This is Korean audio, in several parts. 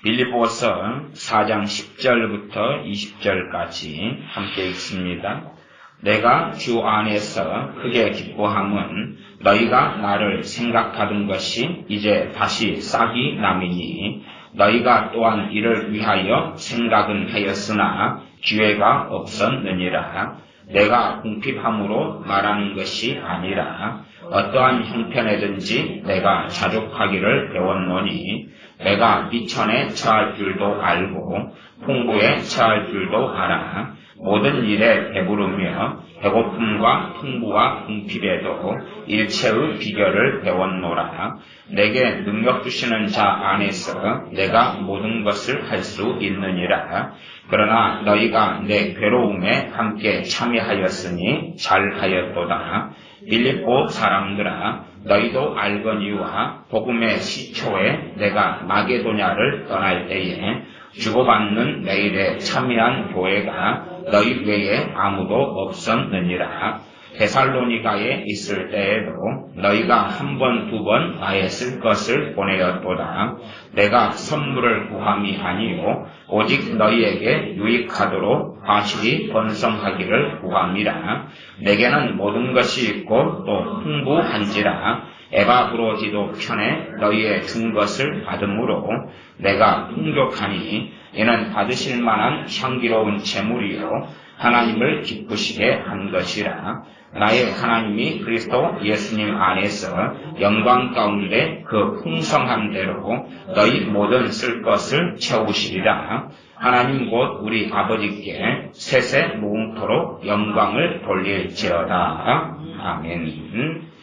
빌립보서 4장 10절부터 20절까지 함께 읽습니다. 내가 주 안에서 크게 기뻐함은 너희가 나를 생각하던 것이 이제 다시 싹이 남이니 너희가 또한 이를 위하여 생각은 하였으나 기회가 없었느니라. 내가 궁핍함으로 말하는 것이 아니라 어떠한 형편에든지 내가 자족하기를 배웠노니 내가 비천에 처할 줄도 알고 풍부에 처할 줄도 알아. 모든 일에 배부르며 배고픔과 풍부와 궁핍에도 일체의 비결을 배웠노라. 내게 능력 주시는 자 안에서 내가 모든 것을 할 수 있느니라. 그러나 너희가 내 괴로움에 함께 참여하였으니 잘하였도다. 빌립보 사람들아, 너희도 알거니와 복음의 시초에 내가 마게도냐를 떠날 때에 주고받는 내 일에 참여한 교회가 너희 외에 아무도 없었느니라. 데살로니가에 있을 때에도 너희가 한 번, 두 번 나의 쓸 것을 보내었도다. 내가 선물을 구함이 아니요 오직 너희에게 유익하도록 과실이 번성하기를 구함이라. 내게는 모든 것이 있고 또 풍부한지라. 에바브로지도 편에 너희의 준 것을 받음으로 내가 풍족하니 이는 받으실 만한 향기로운 재물이요 하나님을 기쁘시게 한 것이라. 나의 하나님이 그리스도 예수님 안에서 영광 가운데 그 풍성한 대로 너희 모든 쓸 것을 채우시리라. 하나님 곧 우리 아버지께 세세 무궁토록 영광을 돌릴지어다. 아멘.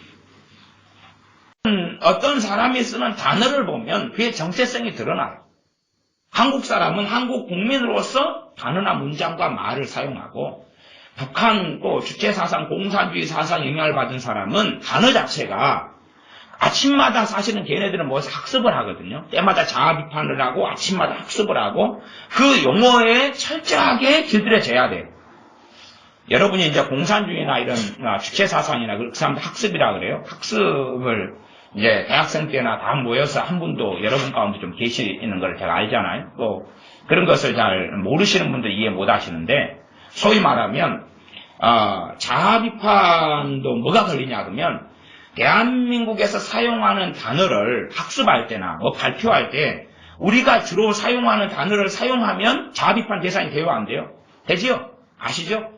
어떤 사람이 쓰는 단어를 보면 그의 정체성이 드러나요. 한국 사람은 한국 국민으로서 단어나 문장과 말을 사용하고, 북한 또 주체사상, 공산주의 사상 영향을 받은 사람은 단어 자체가 아침마다 사실은 걔네들은 뭐 학습을 하거든요. 때마다 자아 비판을 하고 아침마다 학습을 하고 그 용어에 철저하게 길들여져야 돼요. 여러분이 이제 공산주의나 이런 주체사상이나 그 사람들 학습이라 그래요. 학습을 이제 대학생 때나 다 모여서 한 분도 여러분 가운데 좀 계시는 걸 제가 알잖아요. 또 그런 것을 잘 모르시는 분들 이해 못 하시는데, 소위 말하면 자아 비판도 뭐가 걸리냐 그러면 대한민국에서 사용하는 단어를 학습할 때나 뭐 발표할 때 우리가 주로 사용하는 단어를 사용하면 자아 비판 대상이 돼요, 안 돼요? 되지요? 아시죠?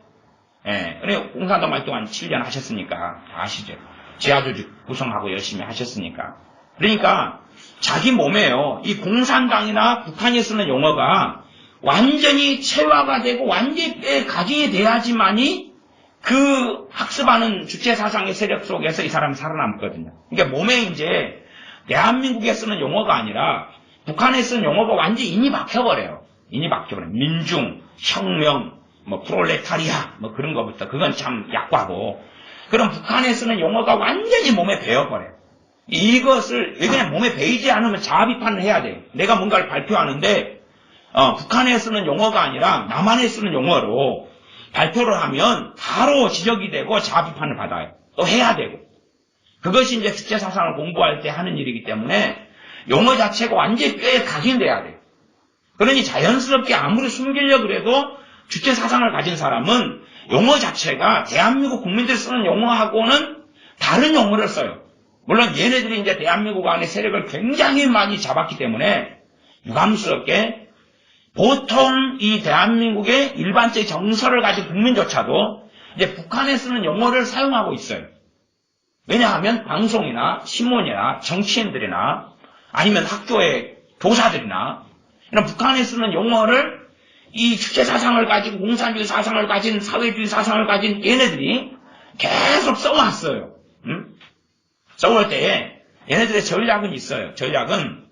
예, 공산당 활동 한 7년 하셨으니까 아시죠? 지하조직 구성하고 열심히 하셨으니까. 그러니까 자기 몸에요, 이 공산당이나 북한이 쓰는 용어가 완전히 체화가 되고 완전히 각인이 돼야지만이 그 학습하는 주체사상의 세력 속에서 이 사람이 살아남거든요. 그러니까 몸에 이제 대한민국에 쓰는 용어가 아니라 북한에 쓰는 용어가 완전히 인이 박혀버려요. 인이 박혀버려요. 민중, 혁명, 뭐 프롤레타리아 뭐 그런 거부터 그건 참 약과고, 그럼 북한에 쓰는 용어가 완전히 몸에 배어버려요. 이것을 그냥 몸에 배이지 않으면 자아 비판을 해야 돼요. 내가 뭔가를 발표하는데 북한에 쓰는 용어가 아니라 남한에 쓰는 용어로 발표를 하면 바로 지적이 되고 자아 비판을 받아요. 또 해야 되고. 그것이 이제 주체사상을 공부할 때 하는 일이기 때문에 용어 자체가 완전히 뼈에 각인돼야 돼요. 그러니 자연스럽게 아무리 숨기려고 해도 주체사상을 가진 사람은 용어 자체가 대한민국 국민들이 쓰는 용어하고는 다른 용어를 써요. 물론 얘네들이 이제 대한민국 안에 세력을 굉장히 많이 잡았기 때문에 유감스럽게 보통 이 대한민국의 일반적인 정서를 가진 국민조차도 이제 북한에 쓰는 용어를 사용하고 있어요. 왜냐하면 방송이나 신문이나 정치인들이나 아니면 학교의 교사들이나 이런 북한에 쓰는 용어를 이 주체사상을 가지고 공산주의 사상을 가진 사회주의 사상을 가진 얘네들이 계속 써왔어요. 써올 때에 얘네들의 전략은 있어요. 전략은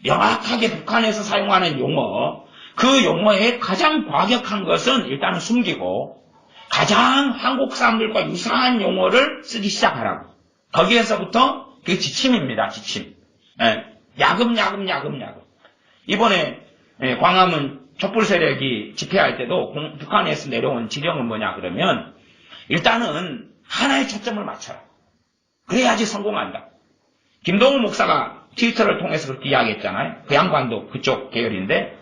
명확하게 북한에서 사용하는 용어, 그 용어의 가장 과격한 것은 일단은 숨기고 가장 한국 사람들과 유사한 용어를 쓰기 시작하라고. 거기에서부터 그게 지침입니다. 지침. 야금야금. 이번에 광화문 촛불 세력이 집회할 때도 북한에서 내려온 지령은 뭐냐 그러면 일단은 하나의 초점을 맞춰라. 그래야지 성공한다. 김동훈 목사가 트위터를 통해서 그렇게 이야기했잖아요. 그 양반도 그쪽 계열인데,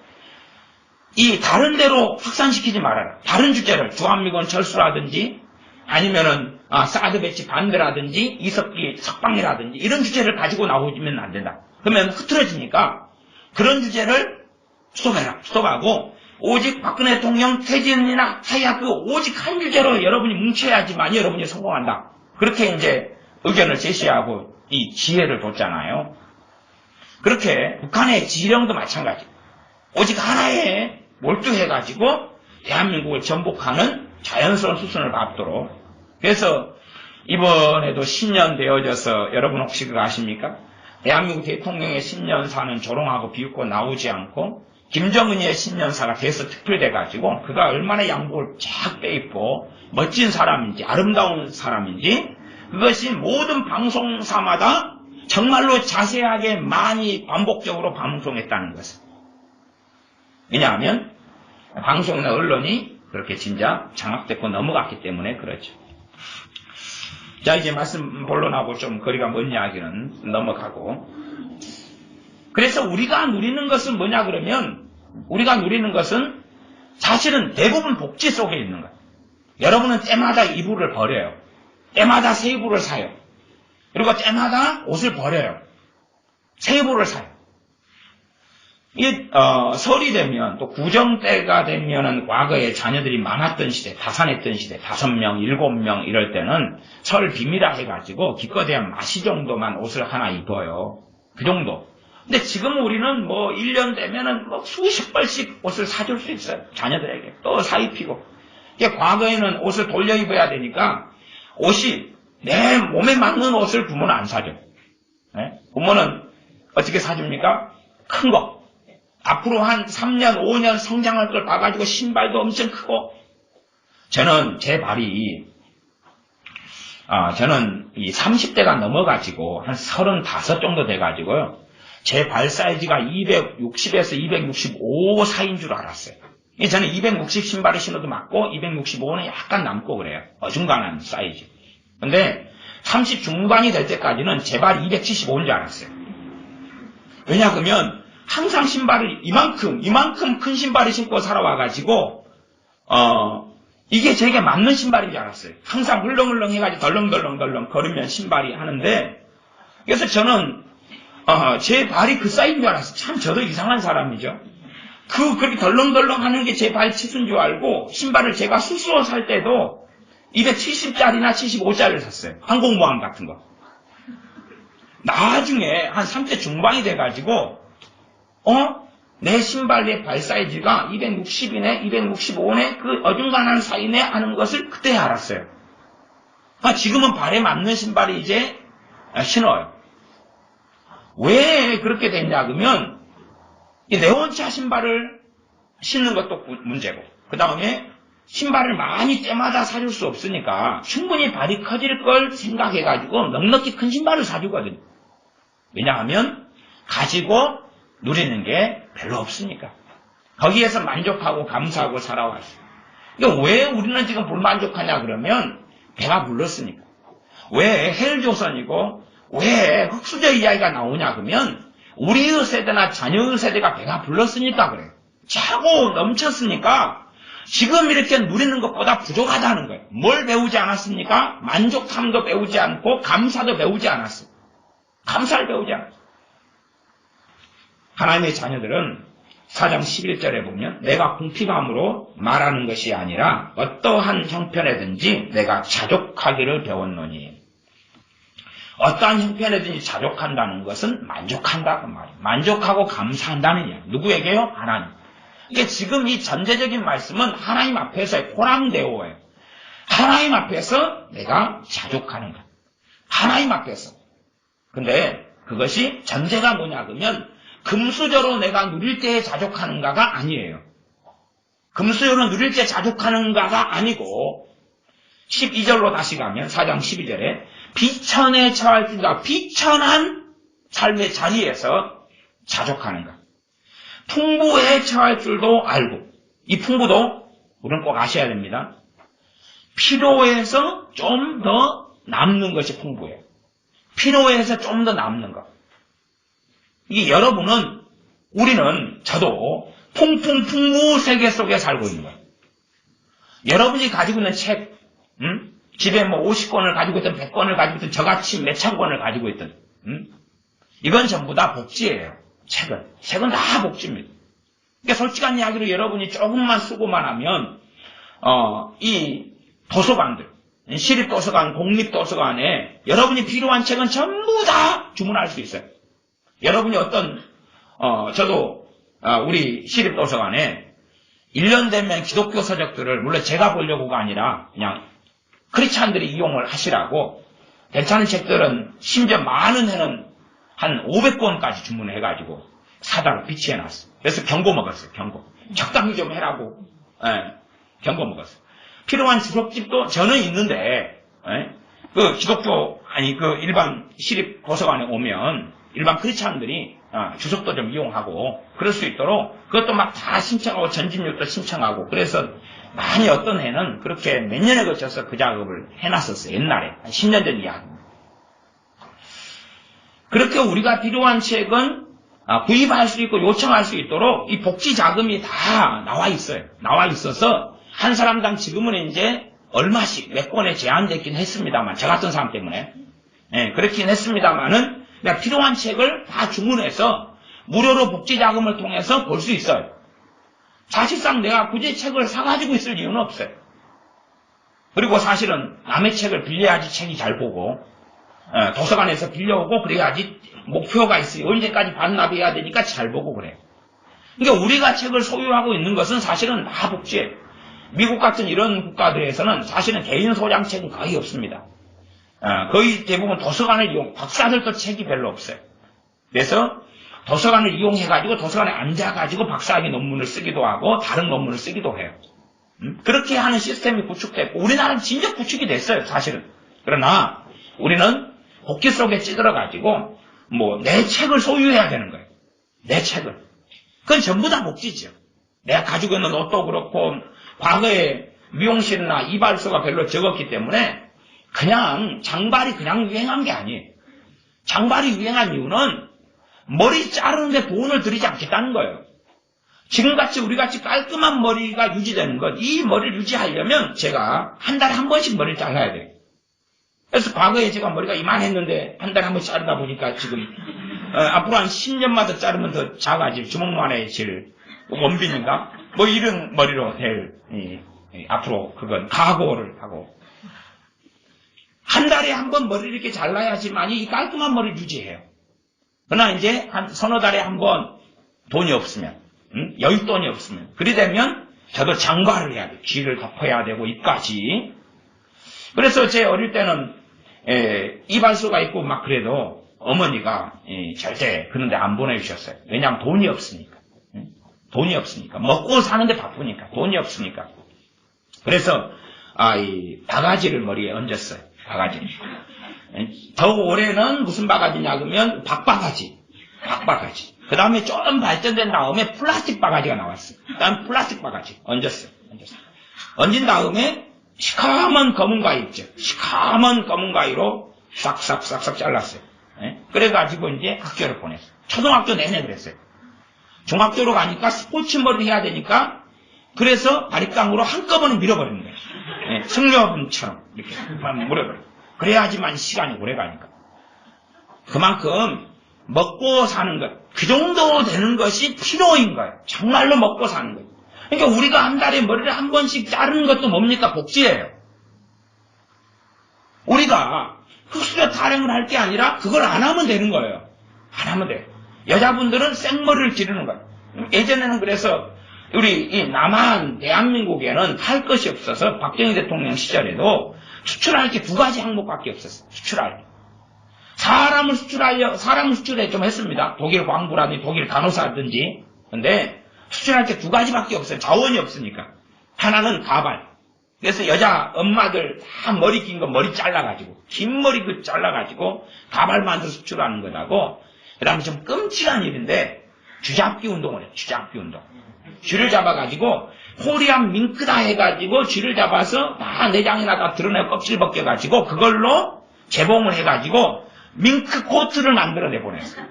이 다른 데로 확산시키지 말아라. 다른 주제를 주한미군 철수라든지 아니면은 사드 배치 반대라든지 이석기 석방이라든지 이런 주제를 가지고 나오면 안 된다. 그러면 흐트러지니까 그런 주제를 스톱하고 오직 박근혜 대통령 퇴진이나 하야 그 오직 한 주제로 여러분이 뭉쳐야지만 여러분이 성공한다. 그렇게 이제 의견을 제시하고 이 지혜를 뒀잖아요. 그렇게 북한의 지령도 마찬가지. 오직 하나에 몰두해가지고 대한민국을 전복하는 자연스러운 수순을 밟도록. 그래서 이번에도 10년 되어져서 여러분 혹시 그거 아십니까? 대한민국 대통령의 10년사는 조롱하고 비웃고 나오지 않고 김정은이의 10년사가 돼서 특필돼가지고 그가 얼마나 양복을 쫙 빼입고 멋진 사람인지 아름다운 사람인지 그것이 모든 방송사마다 정말로 자세하게 많이 반복적으로 방송했다는 것을. 왜냐하면 방송이나 언론이 그렇게 진짜 장악됐고 넘어갔기 때문에 그렇죠. 자, 이제 말씀 본론하고 좀 거리가 먼 이야기는 넘어가고. 그래서 우리가 누리는 것은 뭐냐 그러면 우리가 누리는 것은 사실은 대부분 복지 속에 있는 거예요. 여러분은 때마다 이불을 버려요. 때마다 새 이불을 사요. 그리고 때마다 옷을 버려요. 새 이불을 사요. 설이 되면 또 구정 때가 되면은 과거에 자녀들이 많았던 시대, 다산했던 시대, 5명, 7명 이럴 때는 설 빔이라 해가지고 기껏해야 마시 정도만 옷을 하나 입어요. 그 정도. 근데 지금 우리는 뭐 1년 되면은 뭐 수십 벌씩 옷을 사줄 수 있어요. 자녀들에게. 또 사입히고. 과거에는 옷을 돌려 입어야 되니까 옷이 내 몸에 맞는 옷을 부모는 안 사줘. 네? 부모는 어떻게 사줍니까? 큰 거. 앞으로 한 3년, 5년 성장할 걸 봐가지고 신발도 엄청 크고. 저는 제 발이, 저는 이 30대가 넘어가지고 한 35 정도 돼가지고요. 제 발 사이즈가 260에서 265 사이인 줄 알았어요. 저는 260 신발을 신어도 맞고 265는 약간 남고 그래요. 어중간한 사이즈. 근데 30 중반이 될 때까지는 제 발이 275인 줄 알았어요. 왜냐 그러면 항상 신발을 이만큼 큰 신발을 신고 살아와가지고 이게 제게 맞는 신발인 줄 알았어요. 항상 물렁물렁 해가지고 덜렁덜렁 걸으면 신발이 하는데 그래서 저는 제 발이 그 사이즈인 줄 알았어요. 참 저도 이상한 사람이죠. 그렇게 덜렁덜렁 하는 게 제 발 치수인 줄 알고 신발을 제가 스스로 살 때도 270짜리나 75짜리를 샀어요. 항공모함 같은 거. 나중에 한 30대 중반이 돼가지고 내 신발의 발 사이즈가 260이네, 265네, 그 어중간한 사이네 하는 것을 그때 알았어요. 지금은 발에 맞는 신발이 이제 신어요. 왜 그렇게 됐냐 그러면 이 네온차 신발을 신는 것도 문제고 그 다음에 신발을 많이 때마다 사줄 수 없으니까 충분히 발이 커질 걸 생각해가지고 넉넉히 큰 신발을 사주거든요. 왜냐하면 가지고 누리는 게 별로 없으니까. 거기에서 만족하고 감사하고 살아왔어요. 그러니까 왜 우리는 지금 불만족하냐 그러면 배가 불렀으니까. 왜 헬조선이고 왜 흑수저 이야기가 나오냐 그러면 우리의 세대나 자녀의 세대가 배가 불렀으니까 그래요. 차고 넘쳤으니까 지금 이렇게 누리는 것보다 부족하다는 거예요. 뭘 배우지 않았습니까? 만족함도 배우지 않고 감사도 배우지 않았어요. 감사를 배우지 않았어요. 하나님의 자녀들은 4장 11절에 보면 내가 궁핍함으로 말하는 것이 아니라 어떠한 형편에든지 내가 자족하기를 배웠노니. 어떠한 형편에든지 자족한다는 것은 만족한다 그 말이에요. 만족하고 감사한다는 이야기. 누구에게요? 하나님. 그러니까 지금 이 전제적인 말씀은 하나님 앞에서의 호랑대오예요. 하나님 앞에서 내가 자족하는 것. 하나님 앞에서. 근데 그것이 전제가 뭐냐 그러면 금수저로 내가 누릴 때에 자족하는가가 아니에요. 금수저로 누릴 때 자족하는가가 아니고 12절로 다시 가면 4장 12절에 비천에 처할 줄과 비천한 삶의 자리에서 자족하는가. 풍부에 처할 줄도 알고 이 풍부도 우리는 꼭 아셔야 됩니다. 필요해서 좀 더 남는 것이 풍부예요. 필요해서 좀 더 남는 것. 이게 여러분은, 우리는, 저도 풍풍풍무 세계 속에 살고 있는 거예요. 여러분이 가지고 있는 책, 집에 뭐 50권을 가지고 있든 100권을 가지고 있든 저같이 몇천 권을 가지고 있든, 이건 전부 다 복지예요. 책은 다 복지입니다. 그러니까 솔직한 이야기로 여러분이 조금만 수고만 하면 이 도서관들, 시립도서관, 공립도서관에 여러분이 필요한 책은 전부 다 주문할 수 있어요. 여러분이 저도 우리 시립도서관에 1년 되면 기독교 서적들을, 물론 제가 보려고가 아니라 그냥 크리스찬들이 이용을 하시라고, 괜찮은 책들은 심지어 많은 해는 한 500권까지 주문해가지고 사다가 비치해놨어요. 그래서 경고 먹었어요. 경고. 적당히 좀 해라고. 경고 먹었어요. 필요한 주석집도 저는 있는데, 그 기독교, 그 일반 시립 도서관에 오면 일반 크리스찬들이 주석도 좀 이용하고 그럴 수 있도록 그것도 막 다 신청하고 전집료도 신청하고, 그래서 많이 어떤 해는 그렇게 몇 년에 걸쳐서 그 작업을 해놨었어요. 옛날에. 한 10년 전 이야기입니다. 그렇게 우리가 필요한 책은 구입할 수 있고 요청할 수 있도록 이 복지 자금이 다 나와 있어요. 나와 있어서 한 사람당 지금은 이제 얼마씩 몇 권에 제한됐긴 했습니다만, 저 같은 사람 때문에 그렇긴 했습니다만은 내가 필요한 책을 다 주문해서 무료로 복지 자금을 통해서 볼 수 있어요. 사실상 내가 굳이 책을 사가지고 있을 이유는 없어요. 그리고 사실은 남의 책을 빌려야지 책이 잘 보고, 도서관에서 빌려오고 그래야지 목표가 있어요. 언제까지 반납해야 되니까 잘 보고 그래요. 그러니까 우리가 책을 소유하고 있는 것은 사실은 다 복지예요. 미국 같은 이런 국가들에서는 사실은 개인 소장 책은 거의 없습니다. 거의 대부분 도서관을 박사들도 책이 별로 없어요. 그래서 도서관을 이용해가지고 도서관에 앉아가지고 박사학위 논문을 쓰기도 하고 다른 논문을 쓰기도 해요. 그렇게 하는 시스템이 구축됐고, 우리나라는 진짜 구축이 됐어요, 사실은. 그러나 우리는 복지 속에 찌들어가지고 내 책을 소유해야 되는 거예요. 내 책을. 그건 전부 다 복지죠. 내가 가지고 있는 옷도 그렇고, 과거에 미용실이나 이발소가 별로 적었기 때문에 그냥 장발이 그냥 유행한 게 아니에요. 장발이 유행한 이유는 머리 자르는데 돈을 들이지 않겠다는 거예요. 지금같이 우리같이 깔끔한 머리가 유지되는 것, 이 머리를 유지하려면 제가 한 달에 한 번씩 머리를 잘라야 돼요. 그래서 과거에 제가 머리가 이만했는데 한 달에 한 번씩 자르다 보니까 지금 앞으로 한 10년마다 자르면 더 작아질, 주먹만해질 원빈인가? 이런 머리로 될, 앞으로 그건 각오를 하고. 한 달에 한 번 머리를 이렇게 잘라야지만 이 깔끔한 머리를 유지해요. 그러나 이제 한 서너 달에 한 번 돈이 없으면, 여윳돈이 없으면, 그리 되면 저도 장발을 해야 돼. 귀를 덮어야 되고, 입까지. 그래서 제 어릴 때는, 이발소가 있고 막 그래도 어머니가, 절대 그런데 안 보내주셨어요. 왜냐하면 돈이 없으니까. 돈이 없으니까. 먹고 사는데 바쁘니까. 돈이 없으니까. 그래서, 이 바가지를 머리에 얹었어요. 바가지. 더욱 올해는 무슨 바가지냐 그러면 박바가지. 그 다음에 좀 발전된 다음에 플라스틱 바가지가 나왔어요. 그 다음에 플라스틱 바가지 얹었어요. 얹은 다음에 시커먼 검은 가위 있죠. 시커먼 검은 가위로 싹싹싹싹 잘랐어요. 그래가지고 이제 학교를 보냈어요. 초등학교 내내 그랬어요. 중학교로 가니까 스포츠 머리를 해야 되니까, 그래서 바리깡으로 한꺼번에 밀어버리는 거예요. 승려분처럼 이렇게 물어버려요. 그래야지만 시간이 오래 가니까. 그만큼 먹고 사는 것, 그 정도 되는 것이 필요인 거예요. 정말로 먹고 사는 거예요. 그러니까 우리가 한 달에 머리를 한 번씩 자르는 것도 뭡니까? 복지예요. 우리가 흑수저 타령을 할 게 아니라 그걸 안 하면 되는 거예요. 안 하면 돼요. 여자분들은 생머리를 기르는 거예요. 예전에는 그래서 우리 이 남한 대한민국에는 할 것이 없어서 박정희 대통령 시절에도 수출할 게 두 가지 항목밖에 없었어요. 수출할 게. 사람을 수출해 좀 했습니다. 독일 광부라든지 독일 간호사든지. 근데 수출할 게 두 가지밖에 없어요. 자원이 없으니까. 하나는 가발. 그래서 여자 엄마들 다 머리 긴 거 머리 잘라가지고, 긴 머리 잘라가지고 가발 만들어 수출하는 거라고. 그 다음에 좀 끔찍한 일인데 쥐잡기 운동을 해요. 쥐잡기 운동. 쥐를 잡아가지고 코리안 밍크다 해가지고 쥐를 잡아서 다 내장이나 다 드러내고 껍질 벗겨가지고 그걸로 재봉을 해가지고 밍크 코트를 만들어내 보냈어요.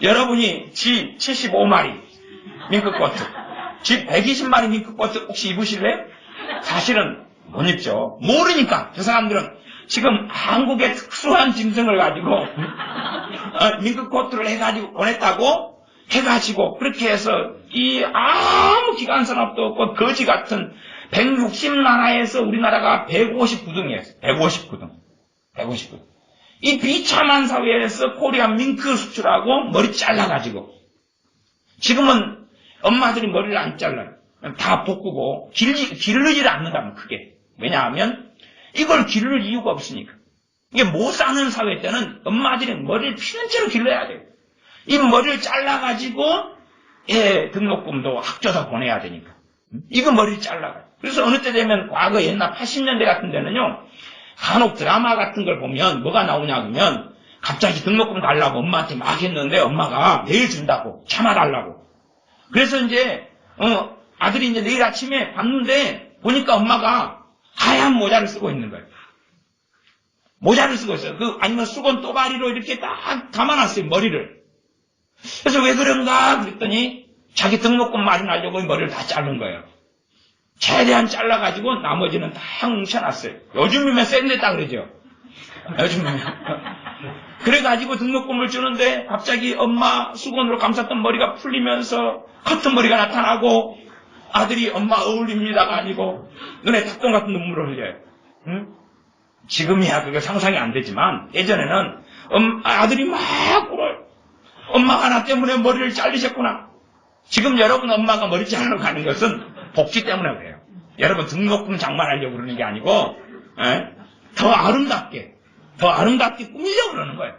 여러분이 쥐 75마리 밍크코트, 쥐 120마리 밍크코트 혹시 입으실래요? 사실은 못 입죠. 모르니까 저 사람들은 지금 한국의 특수한 짐승을 가지고 밍크코트를 해가지고 보냈다고 해가지고 그렇게 해서 이 아무 기관산업도 없고 거지 같은 160나라에서 우리나라가 159등이었어요. 159등. 159등. 이 비참한 사회에서 코리안 밍크 수출하고 머리 잘라가지고 지금은 엄마들이 머리를 안 잘라요. 다 볶고 기르지를 않는다면 크게. 왜냐하면 이걸 기를 이유가 없으니까. 이게 못 사는 사회 때는 엄마들이 머리를 피는 채로 길러야 돼요. 이 머리를 잘라가지고 등록금도 학교에서 보내야 되니까. 이거 머리를 잘라가요. 그래서 어느 때 되면 과거 옛날 80년대 같은 데는요. 간혹 드라마 같은 걸 보면 뭐가 나오냐 그러면 갑자기 등록금 달라고 엄마한테 막 했는데 엄마가 내일 준다고 참아달라고. 그래서 이제 아들이 이제 내일 아침에 봤는데 보니까 엄마가 하얀 모자를 쓰고 있는 거예요. 모자를 쓰고 있어요. 아니면 수건 또바리로 이렇게 딱 감아놨어요, 머리를. 그래서 왜 그런가 그랬더니 자기 등록금 마련하려고 머리를 다 자른 거예요. 최대한 잘라가지고 나머지는 다 뭉쳐놨어요. 요즘이면 샌데다 그러죠. 요즘이면. 그래가지고 등록금을 주는데 갑자기 엄마 수건으로 감쌌던 머리가 풀리면서 커튼 머리가 나타나고 아들이 엄마 어울립니다가 아니고 눈에 닭똥 같은 눈물을 흘려요. 응? 지금이야 그게 상상이 안 되지만 예전에는 아들이 막 울어요. 엄마가 나 때문에 머리를 잘리셨구나. 지금 여러분 엄마가 머리 자르러 가는 것은 복지 때문에 그래요. 여러분 등록금 장만하려고 그러는 게 아니고 더 아름답게 꾸미려고 그러는 거예요.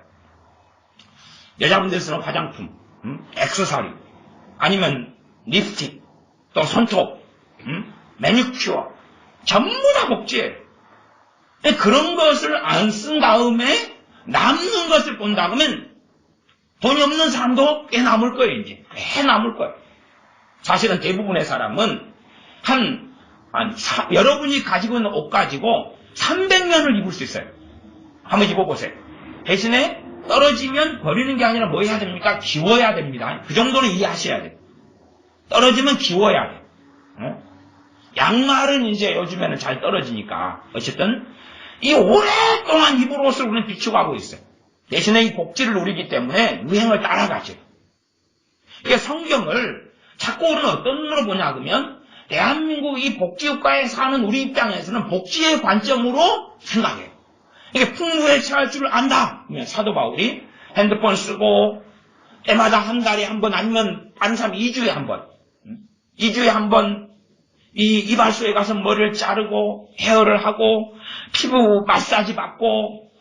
여자분들 쓰는 화장품, 액세서리, 아니면 립스틱, 또 손톱, 매니큐어, 전부 다 복지예요. 그런 것을 안 쓴 다음에 남는 것을 본다 그러면 돈이 없는 사람도 꽤 남을 거예요, 이제. 꽤 남을 거예요. 사실은 대부분의 사람은 여러분이 가지고 있는 옷 가지고 300년을 입을 수 있어요. 한번 입어보세요. 대신에 떨어지면 버리는 게 아니라 뭐 해야 됩니까? 기워야 됩니다. 그 정도는 이해하셔야 돼요. 떨어지면 기워야 돼요. 양말은 이제 요즘에는 잘 떨어지니까 어쨌든 이 오랫동안 입을 옷을 우리는 비추가고 있어요. 대신에 이 복지를 누리기 때문에 유행을 따라가죠. 이게 성경을 자꾸 우리는 어떤 눈으로 보냐 그러면 대한민국 이 복지국가에 사는 우리 입장에서는 복지의 관점으로 생각해요. 이게 풍부에 처할 줄 안다. 그러면 사도 바울이 핸드폰 쓰고 때마다 한 달에 한 번 아니면 다른 사람 2주에 한 번, 2주에 한 번 이 이발소에 가서 머리를 자르고 헤어를 하고 피부 마사지 받고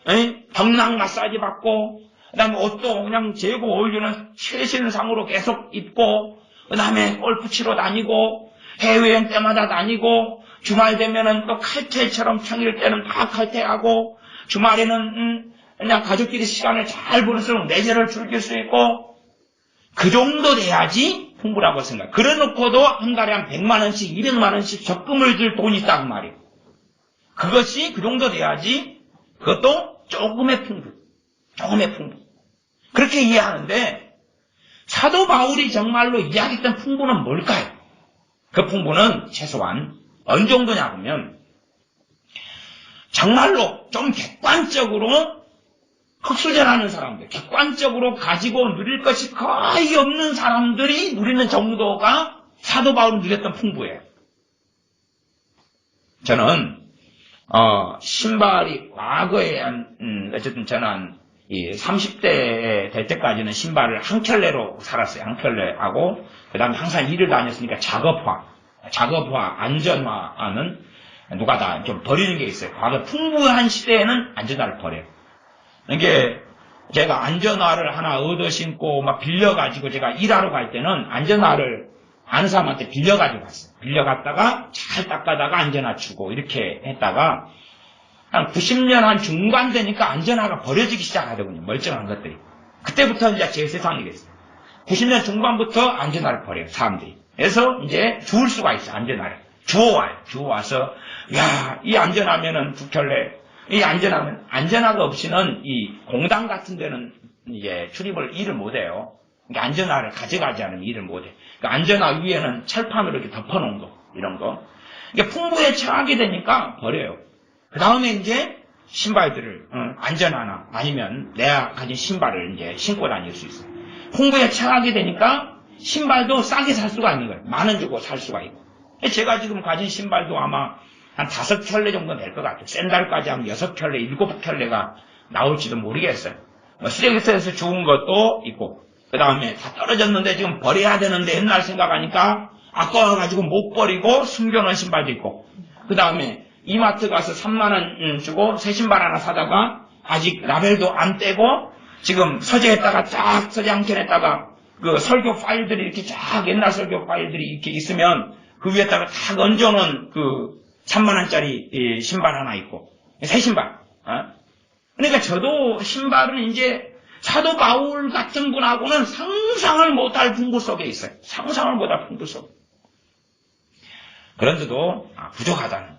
경락 마사지 받고 그다음에 옷도 그냥 재고 어울리는 최신상으로 계속 입고 그다음에 골프 치러 다니고 해외여행 때마다 다니고 주말 되면은 또 칼퇴처럼 평일 때는 다 칼퇴하고 주말에는 그냥 가족끼리 시간을 잘 보낼수록 내재를 즐길 수 있고 그 정도 돼야지 풍부라고 생각. 그래놓고도 한 달에 한 100만 원씩 200만 원씩 적금을 들 돈이 있다고 말이에요. 그것이 그 정도 돼야지 그것도 조금의 풍부. 그렇게 이해하는데 사도 바울이 정말로 이야기했던 풍부는 뭘까요? 그 풍부는 최소한 어느 정도냐 하면 정말로 좀 객관적으로 흑수저라는 사람들, 객관적으로 가지고 누릴 것이 거의 없는 사람들이 누리는 정도가 사도 바울이 누렸던 풍부예요. 저는 신발이 과거에 어쨌든 저는 이 30대 될 때까지는 신발을 한 켤레로 살았어요. 한 켤레하고 그다음에 항상 일을 다녔으니까 작업화, 안전화는 누가 다 좀 버리는 게 있어요. 과거 풍부한 시대에는 안전화를 버려요. 이게 제가 안전화를 하나 얻어 신고 막 빌려가지고 제가 일하러 갈 때는 안전화를 아는 사람한테 빌려가지고 갔어요. 빌려갔다가 잘 닦아다가 안전화 주고 이렇게 했다가 한 90년 한 중반 되니까 안전화가 버려지기 시작하더군요. 멀쩡한 것들이. 그때부터 이제 제 세상이 됐어요. 90년 중반부터 안전화를 버려요. 사람들이. 그래서 이제 주울 수가 있어요. 안전화를. 주워와요. 주워와서 야, 이 안전하면은 2켤레. 이 안전하가 없이는 이 공당 같은 데는 이제 일을 못해요. 그러니까 안전화를 가져가지 않으면 일을 못해. 그러니까 안전화 위에는 철판으로 이렇게 덮어놓은 거, 이런 거. 그러니까 풍부에 처하게 되니까 버려요. 그 다음에 이제 신발들을, 안전화나 아니면 내가 가진 신발을 이제 신고 다닐 수 있어요. 풍부에 처하게 되니까 신발도 싸게 살 수가 있는 거예요. 10,000원 주고 살 수가 있고. 제가 지금 가진 신발도 아마 한 5켤레 정도 될 것 같아요. 샌들까지 하면 6켤레, 7켤레가 나올지도 모르겠어요. 쓰레기터에서 주운 것도 있고, 그 다음에 다 떨어졌는데 지금 버려야 되는데 옛날 생각하니까 아까워가지고 못 버리고 숨겨놓은 신발도 있고, 그 다음에 이마트 가서 30,000원 주고 새 신발 하나 사다가 아직 라벨도 안 떼고 지금 서재에다가 쫙 서재 한 켠에다가 그 설교 파일들이 이렇게 쫙 옛날 설교 파일들이 이렇게 있으면 그 위에다가 딱 얹어놓은 그 30,000원짜리 신발 하나 있고, 새 신발. 그러니까 저도 신발은 이제 사도 바울 같은 분하고는 상상을 못할 풍부 속에 있어요. 상상을 못할 풍부 속에. 그런데도 부족하다는,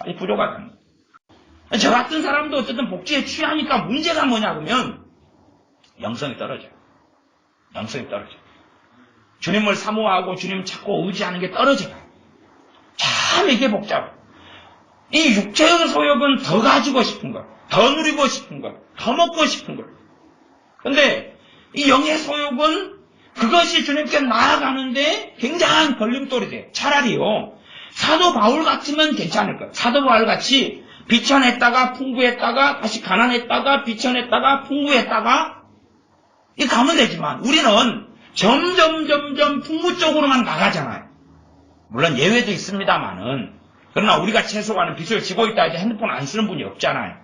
아니 부족하다는. 저 같은 사람도 어쨌든 복지에 취하니까 문제가 뭐냐 그러면 영성이 떨어져요. 영성이 떨어져요. 주님을 사모하고 주님 찾고 의지하는 게 떨어져요. 참 이게 복잡해요. 이 육체의 소욕은 더 가지고 싶은 것, 더 누리고 싶은 것, 더 먹고 싶은 것. 근데 이 영의 소욕은 그것이 주님께 나아가는데 굉장한 걸림돌이 돼요. 차라리요, 사도 바울 같으면 괜찮을 거예요. 사도 바울 같이 비천했다가 풍부했다가 다시 가난했다가 비천했다가 풍부했다가 이 가면 되지만 우리는 점점 풍부 쪽으로만 나가잖아요. 물론 예외도 있습니다만은, 그러나 우리가 최소한은 빚을 지고 있다 해도 핸드폰 안 쓰는 분이 없잖아요.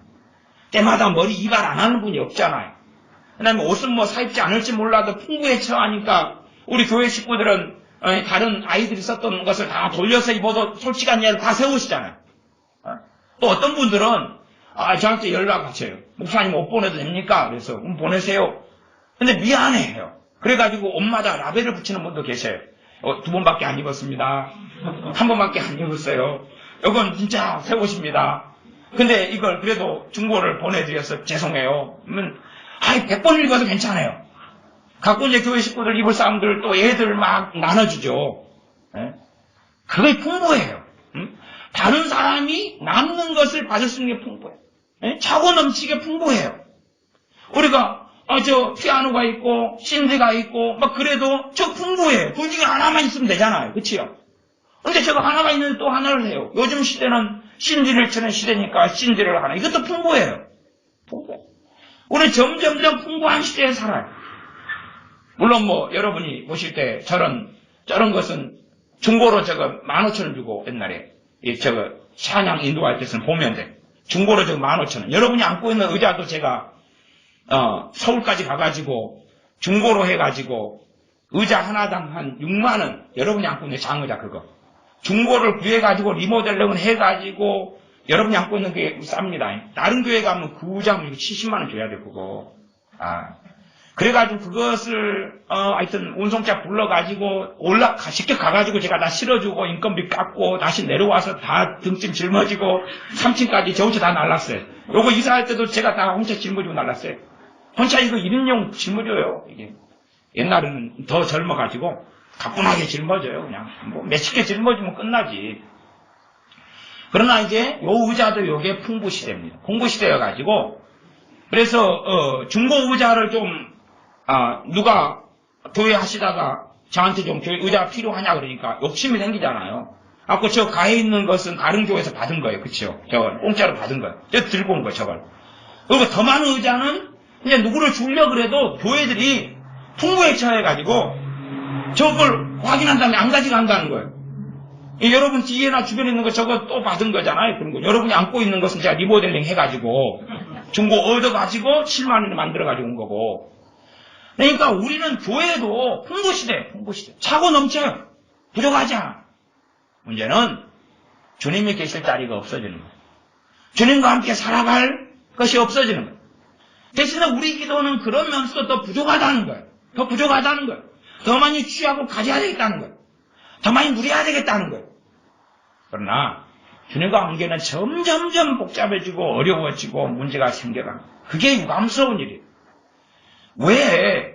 때마다 머리 이발 안 하는 분이 없잖아요. 그 다음에 옷은 뭐 사입지 않을지 몰라도 풍부에 처하니까 우리 교회 식구들은 다른 아이들이 썼던 것을 다 돌려서 입어도 솔직한 예를 다 세우시잖아요. 또 어떤 분들은 저한테 연락 하세요. 목사님 옷 보내도 됩니까? 그래서 보내세요. 근데 미안해요. 그래가지고 옷마다 라벨을 붙이는 분도 계세요. 2번밖에 안 입었습니다. 1번밖에 안 입었어요. 이건 진짜 새 옷입니다. 근데 이걸 그래도 중고를 보내드려서 죄송해요. 그러면 100번을 입어도 괜찮아요. 갖고 이제 교회 식구들 입을 사람들 또 애들 막 나눠주죠. 그게 풍부해요. 다른 사람이 나누는 것을 받을 수 있는 게 풍부해요. 차고 넘치게 풍부해요. 우리가 저 피아노가 있고 신디가 있고 막 그래도 저 풍부해요. 그 중에 하나만 있으면 되잖아요. 그치요? 근데 저거 하나가 있는데 또 하나를 해요. 요즘 시대는 신디를 치는 시대니까 신디를 하나. 이것도 풍부해요. 풍부해요. 우리 점점점 풍부한 시대에 살아요. 물론 뭐 여러분이 보실 때 저런 것은 중고로 저거 15,000원 주고 옛날에 저거 찬양 인도할 때는 보면 돼. 중고로 저거 15,000원. 여러분이 안고 있는 의자도 제가 서울까지 가가지고 중고로 해가지고 의자 하나당 한 6만원. 여러분이 안고 있는 장의자 그거. 중고를 구해가지고 리모델링을 해가지고 여러분이 안고 있는 게 쌉니다. 다른 교회 가면 그 의자면 70만원 줘야 돼 그거. 그래가지고 그것을 하여튼 운송차 불러가지고 직접 가가지고 제가 다 실어주고 인건비 깎고 다시 내려와서 다 등짐 짊어지고 3층까지 저 혼자 다 날랐어요. 요거 이사할 때도 제가 다 혼자 짊어지고 날랐어요. 혼자 이거 1인용 짊어져요. 이게 옛날에는 더 젊어가지고 가뿐하게 짊어져요. 그냥 뭐 몇십 개 짊어지면 끝나지. 그러나 이제 요 의자도 요게 풍부시대입니다. 풍부시대여가지고 그래서 중고 의자를 좀 누가 교회 하시다가 저한테 좀 교회 의자가 필요하냐 그러니까 욕심이 생기잖아요. 아까 저 가에 있는 것은 다른 교회에서 받은 거예요. 그쵸? 저걸 공짜로 받은 거예요. 저 들고 온 거예요. 저걸. 그리고 더 많은 의자는 이제 누구를 주려 그래도 교회들이 풍부에 처해가지고 저걸 확인한 다음에 안 가져간다는 거예요. 여러분 뒤에나 주변에 있는 거 저거 또 받은 거잖아요. 그런 거. 여러분이 안고 있는 것은 제가 리모델링 해가지고 중고 얻어가지고 7만 원에 만들어가지고 온 거고. 그러니까 우리는 교회도 풍부시대. 차고 넘쳐요. 부족하지 않아. 문제는 주님이 계실 자리가 없어지는 거예요. 주님과 함께 살아갈 것이 없어지는 거예요. 대신에 우리 기도는 그러면서 더 부족하다는 거예요. 더 부족하다는 거예요. 더 많이 취하고 가져야 되겠다는 거예요. 더 많이 누려야 되겠다는 거예요. 그러나 주님과 관계는 점점점 복잡해지고 어려워지고 문제가 생겨가는 거예요. 그게 유감스러운 일이에요. 왜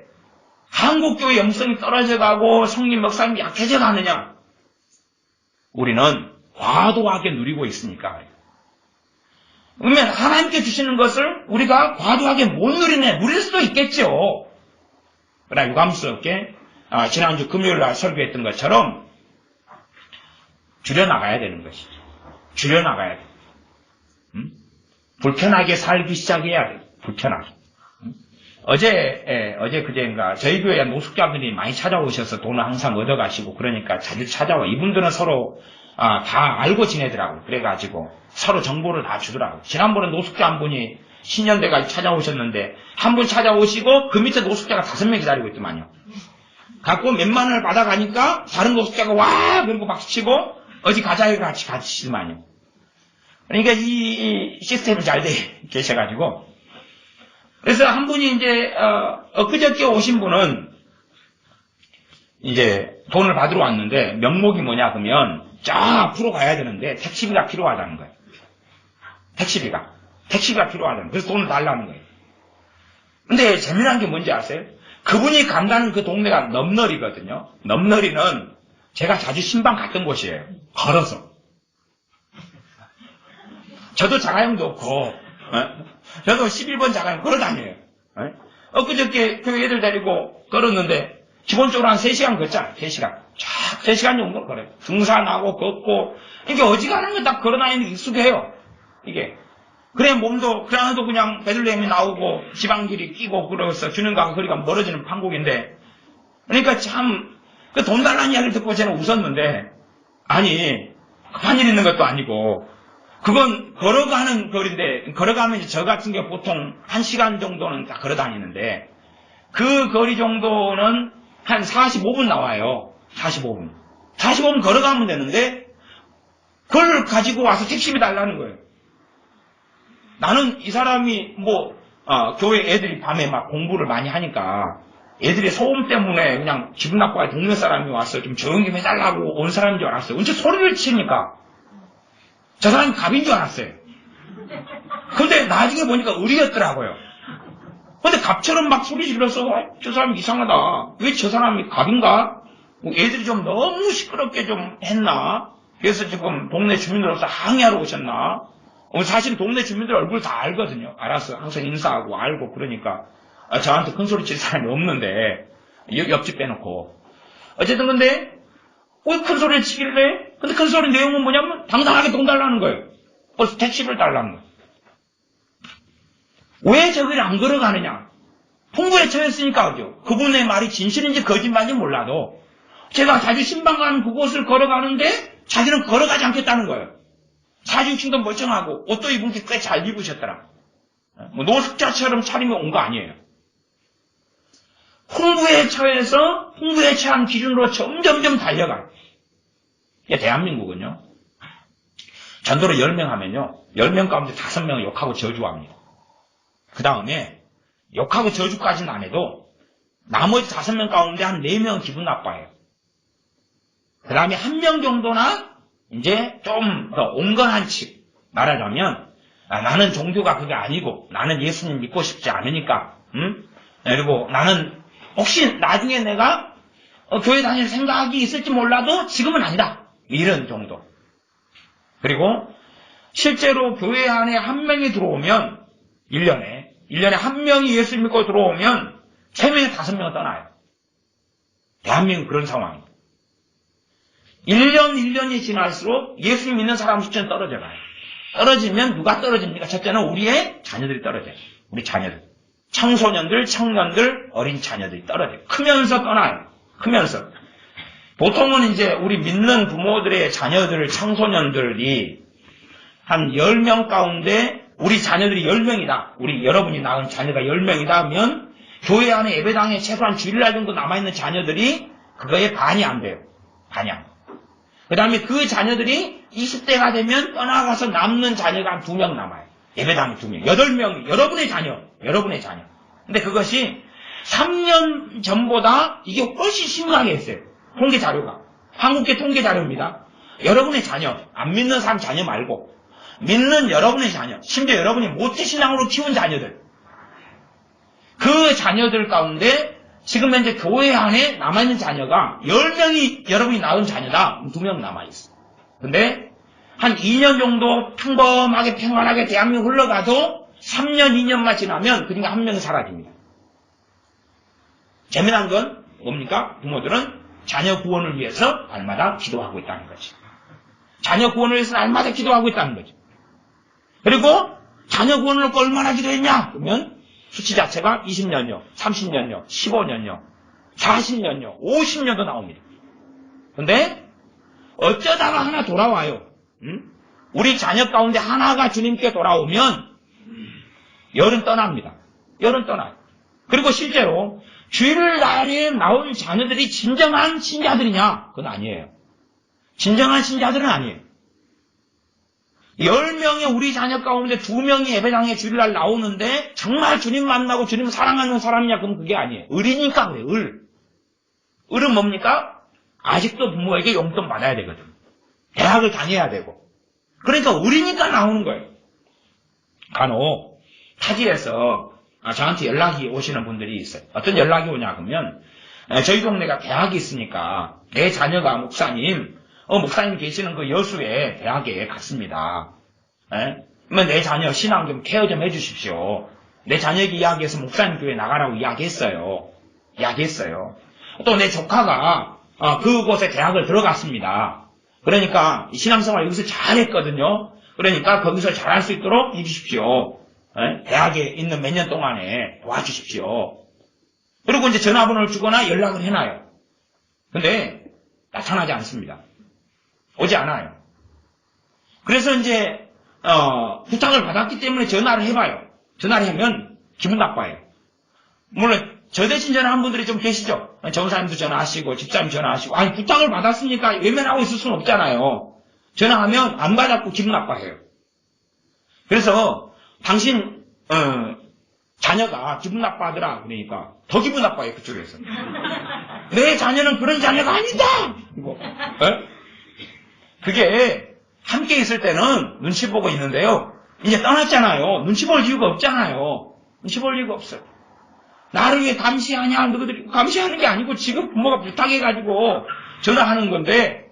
한국교회 영성이 떨어져가고 성림 목사님이 약해져 가느냐? 우리는 과도하게 누리고 있으니까. 그러면 하나님께 주시는 것을 우리가 과도하게 못 누리네. 누릴 수도 있겠죠. 그러나 유감스럽게 지난주 금요일날 설교했던 것처럼 줄여나가야 되는 것이죠. 줄여나가야 돼. 불편하게 살기 시작해야 돼. 불편하게. 어제 그제인가 저희 교회에 노숙자들이 많이 찾아오셔서 돈을 항상 얻어가시고 그러니까 자주 찾아와. 이분들은 서로 다 알고 지내더라고요. 그래가지고 서로 정보를 다 주더라고요. 지난번에 노숙자 한 분이 신년대까지 찾아오셨는데 한 분 찾아오시고 그 밑에 노숙자가 5명 기다리고 있더만요. 갖고 몇만 원을 받아가니까 다른 노숙자가 와! 그리고 박수치고 어디 가자에 같이 가시더만요. 그러니까 이 시스템이 잘 돼 계셔가지고 그래서 한 분이 이제 엊그저께 오신 분은 이제 돈을 받으러 왔는데 명목이 뭐냐 그러면 저 앞으로 가야 되는데 택시비가 필요하다는 거예요. 택시비가 필요하다는 거예요. 그래서 돈을 달라는 거예요. 근데 재미난 게 뭔지 아세요? 그분이 간다는 그 동네가 넘너리거든요. 넘너리는 제가 자주 신방 갔던 곳이에요. 걸어서. 저도 자가용도 없고 저도 11번 자가용 걸어다녀요. 엊그저께 교회 애들 데리고 걸었는데 기본적으로 한 3시간 걷잖아요. 3시간. 쫙 3시간 정도 걸어요. 등산하고 걷고 이게 어지간한 거 딱 걸어다니는 게 익숙해요. 이게. 그래 몸도 그래도 그냥 베들레헴이 나오고 지방길이 끼고 그래서 주님과 거리가 멀어지는 판국인데 그러니까 참 그 돈 달라는 이야기를 듣고 저는 웃었는데 아니 급한 일 있는 것도 아니고 그건 걸어가는 거리인데 걸어가면 저 같은 게 보통 1시간 정도는 다 걸어다니는데 그 거리 정도는 한 45분 나와요. 45분 걸어가면 되는데 그걸 가지고 와서 택시비 달라는 거예요. 나는 이 사람이 교회 애들이 밤에 막 공부를 많이 하니까 애들이 소음 때문에 그냥 기분 나빠서 동네 사람이 와서 좀 조용히 좀 해달라고 온 사람인 줄 알았어요. 언제 소리를 치니까 저 사람이 갑인 줄 알았어요. 근데 나중에 보니까 을이었더라고요. 근데 갑처럼 막 소리 질러서 저 사람 이상하다. 왜 저 사람이 갑인가? 애들이 좀 너무 시끄럽게 좀 했나? 그래서 지금 동네 주민들로서 항의하러 오셨나? 사실 동네 주민들 얼굴 다 알거든요. 알아서 항상 인사하고 알고 그러니까 저한테 큰 소리 칠 사람이 없는데 옆집 빼놓고 어쨌든 근데 왜 큰 소리를 치길래? 근데 큰 소리 내용은 뭐냐면 당당하게 돈 달라는 거예요. 벌써 택시비를 달라는 거예요. 왜 저기를 안 걸어가느냐? 풍부에 처했으니까 그죠. 그분의 말이 진실인지 거짓말인지 몰라도 제가 자주 신방 가는 그곳을 걸어가는데 자기는 걸어가지 않겠다는 거예요. 사진층도 멀쩡하고 옷도 입은 게 꽤 잘 입으셨더라. 노숙자처럼 차림이 온 거 아니에요. 풍부에 처해서 풍부에 처한 기준으로 점점점 달려가요. 대한민국은요. 전도를 10명 하면요. 10명 가운데 5명은 욕하고 저주합니다. 그 다음에 욕하고 저주까지는 안 해도 나머지 5명 가운데 한 4명은 기분 나빠해요. 그 다음에 1명 정도나 이제 좀 더 온건한 칙 말하자면 나는 종교가 그게 아니고 나는 예수님 믿고 싶지 않으니까 그리고 나는 혹시 나중에 내가 교회 다닐 생각이 있을지 몰라도 지금은 아니다. 이런 정도. 그리고 실제로 교회 안에 1명이 들어오면 1년에 1명이 예수 믿고 들어오면 3명에 5명은 떠나요. 대한민국은 그런 상황입니다. 1년이 지날수록 예수 믿는 사람 숫자는 떨어져가요. 떨어지면 누가 떨어집니까? 첫째는 우리의 자녀들이 떨어져요. 우리 자녀들. 청소년들, 청년들, 어린 자녀들이 떨어져요. 크면서 떠나요. 크면서. 보통은 이제 우리 믿는 부모들의 자녀들, 청소년들이 한 10명 가운데 우리 자녀들이 10명이다. 우리 여러분이 낳은 자녀가 10명이다 하면 교회 안에 예배당에 최소한 주일날 정도 남아있는 자녀들이 그거에 반이 안 돼요. 반이 안 돼요. 그 다음에 그 자녀들이 20대가 되면 떠나가서 남는 자녀가 한 2명 남아요. 예배당에 2명. 8명이 여러분의 자녀. 근데 그것이 3년 전보다 이게 훨씬 심하게 했어요. 통계 자료가. 한국계 통계 자료입니다. 여러분의 자녀, 안 믿는 사람 자녀 말고 믿는 여러분의 자녀, 심지어 여러분이 모태신앙으로 키운 자녀들. 그 자녀들 가운데 지금 현재 교회 안에 남아있는 자녀가 10명이 여러분이 낳은 자녀다. 2명 남아있어. 근데 한 2년 정도 평범하게 평안하게 대한민국 흘러가도 3년, 2년만 지나면 그러니까 한 명이 사라집니다. 재미난 건 뭡니까? 부모들은 자녀 구원을 위해서 날마다 기도하고 있다는 거지. 자녀 구원을 위해서 날마다 기도하고 있다는 거지. 그리고 자녀 구원을 놓고 얼마나 기도했냐? 그러면 수치 자체가 20년요, 30년요, 15년요, 40년요, 50년도 나옵니다. 근데 어쩌다가 하나 돌아와요. 우리 자녀 가운데 하나가 주님께 돌아오면 열은 떠납니다. 열은 떠나요. 그리고 실제로 주일날에 나온 자녀들이 진정한 신자들이냐? 그건 아니에요. 진정한 신자들은 아니에요. 10명의 우리 자녀 가운데 2명이 예배당에 주일날 나오는데 정말 주님 만나고 주님 사랑하는 사람이냐? 그럼 그게 아니에요. 을이니까 그래요. 을. 을은 뭡니까? 아직도 부모에게 용돈 받아야 되거든. 대학을 다녀야 되고. 그러니까 을이니까 나오는 거예요. 간혹 타지에서 저한테 연락이 오시는 분들이 있어요. 어떤 연락이 오냐 그러면 저희 동네가 대학이 있으니까 내 자녀가 목사님 계시는 그 여수의 대학에 갔습니다. 그러면 내 자녀 신앙 좀 케어 좀 해주십시오. 내 자녀에게 이야기해서 목사님 교회 나가라고 이야기했어요. 또 내 조카가 그곳에 대학을 들어갔습니다. 그러니까 신앙생활 여기서 잘했거든요. 그러니까 거기서 잘할 수 있도록 해주십시오. 대학에 있는 몇 년 동안에 도와주십시오. 그리고 이제 전화번호를 주거나 연락을 해놔요. 근데 나타나지 않습니다. 오지 않아요. 그래서 이제 부탁을 받았기 때문에 전화를 해봐요. 전화를 하면 기분 나빠요. 물론 저 대신 전화한 분들이 좀 계시죠. 전사님도 전화하시고 집사님 전화하시고 아니 부탁을 받았으니까 외면하고 있을 수는 없잖아요. 전화하면 안 받았고 기분 나빠해요. 그래서 당신 자녀가 기분 나빠하더라 그러니까 더 기분 나빠요. 그쪽에서. 내 자녀는 그런 자녀가 아니다. 그게 함께 있을 때는 눈치 보고 있는데요. 이제 떠났잖아요. 눈치 볼 이유가 없잖아요. 눈치 볼 이유가 없어요. 나를 왜 감시하냐? 너희들이 감시하는 게 아니고 지금 부모가 부탁해가지고 전화하는 건데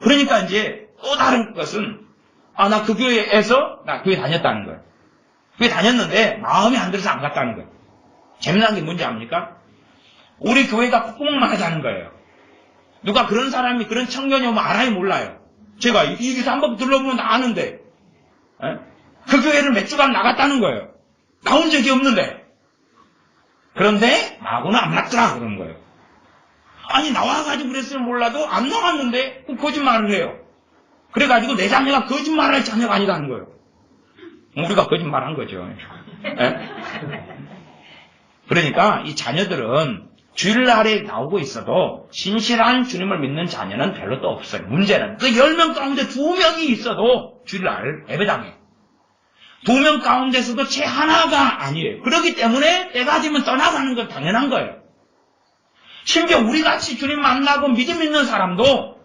그러니까 이제 또 다른 것은 나 그 교회에서 나 교회 다녔다는 거예요. 교회 다녔는데 마음에 안 들어서 안 갔다는 거예요. 재미난 게 뭔지 압니까? 우리 교회가 콧구멍만 하자는 거예요. 누가 그런 사람이 그런 청년이 오면 알아요 몰라요? 제가 이 기사 한번 둘러보면 다 아는데 그 교회를 몇 주간 나갔다는 거예요. 나온 적이 없는데 그런데 나하고는 안 맞더라 그러는 거예요. 아니 나와가지고 그랬으면 몰라도 안 나왔는데 거짓말을 해요. 그래가지고 내 자녀가 거짓말할 자녀가 아니라는 거예요. 우리가 거짓말한 거죠. 그러니까 이 자녀들은 주일날에 나오고 있어도 진실한 주님을 믿는 자녀는 별로 또 없어요. 문제는 그 10명 가운데 2명이 있어도 주일날 예배당에 2명 가운데서도 채 하나가 아니에요. 그렇기 때문에 때가 되면 떠나가는 건 당연한 거예요. 심지어 우리같이 주님 만나고 믿음 있는 사람도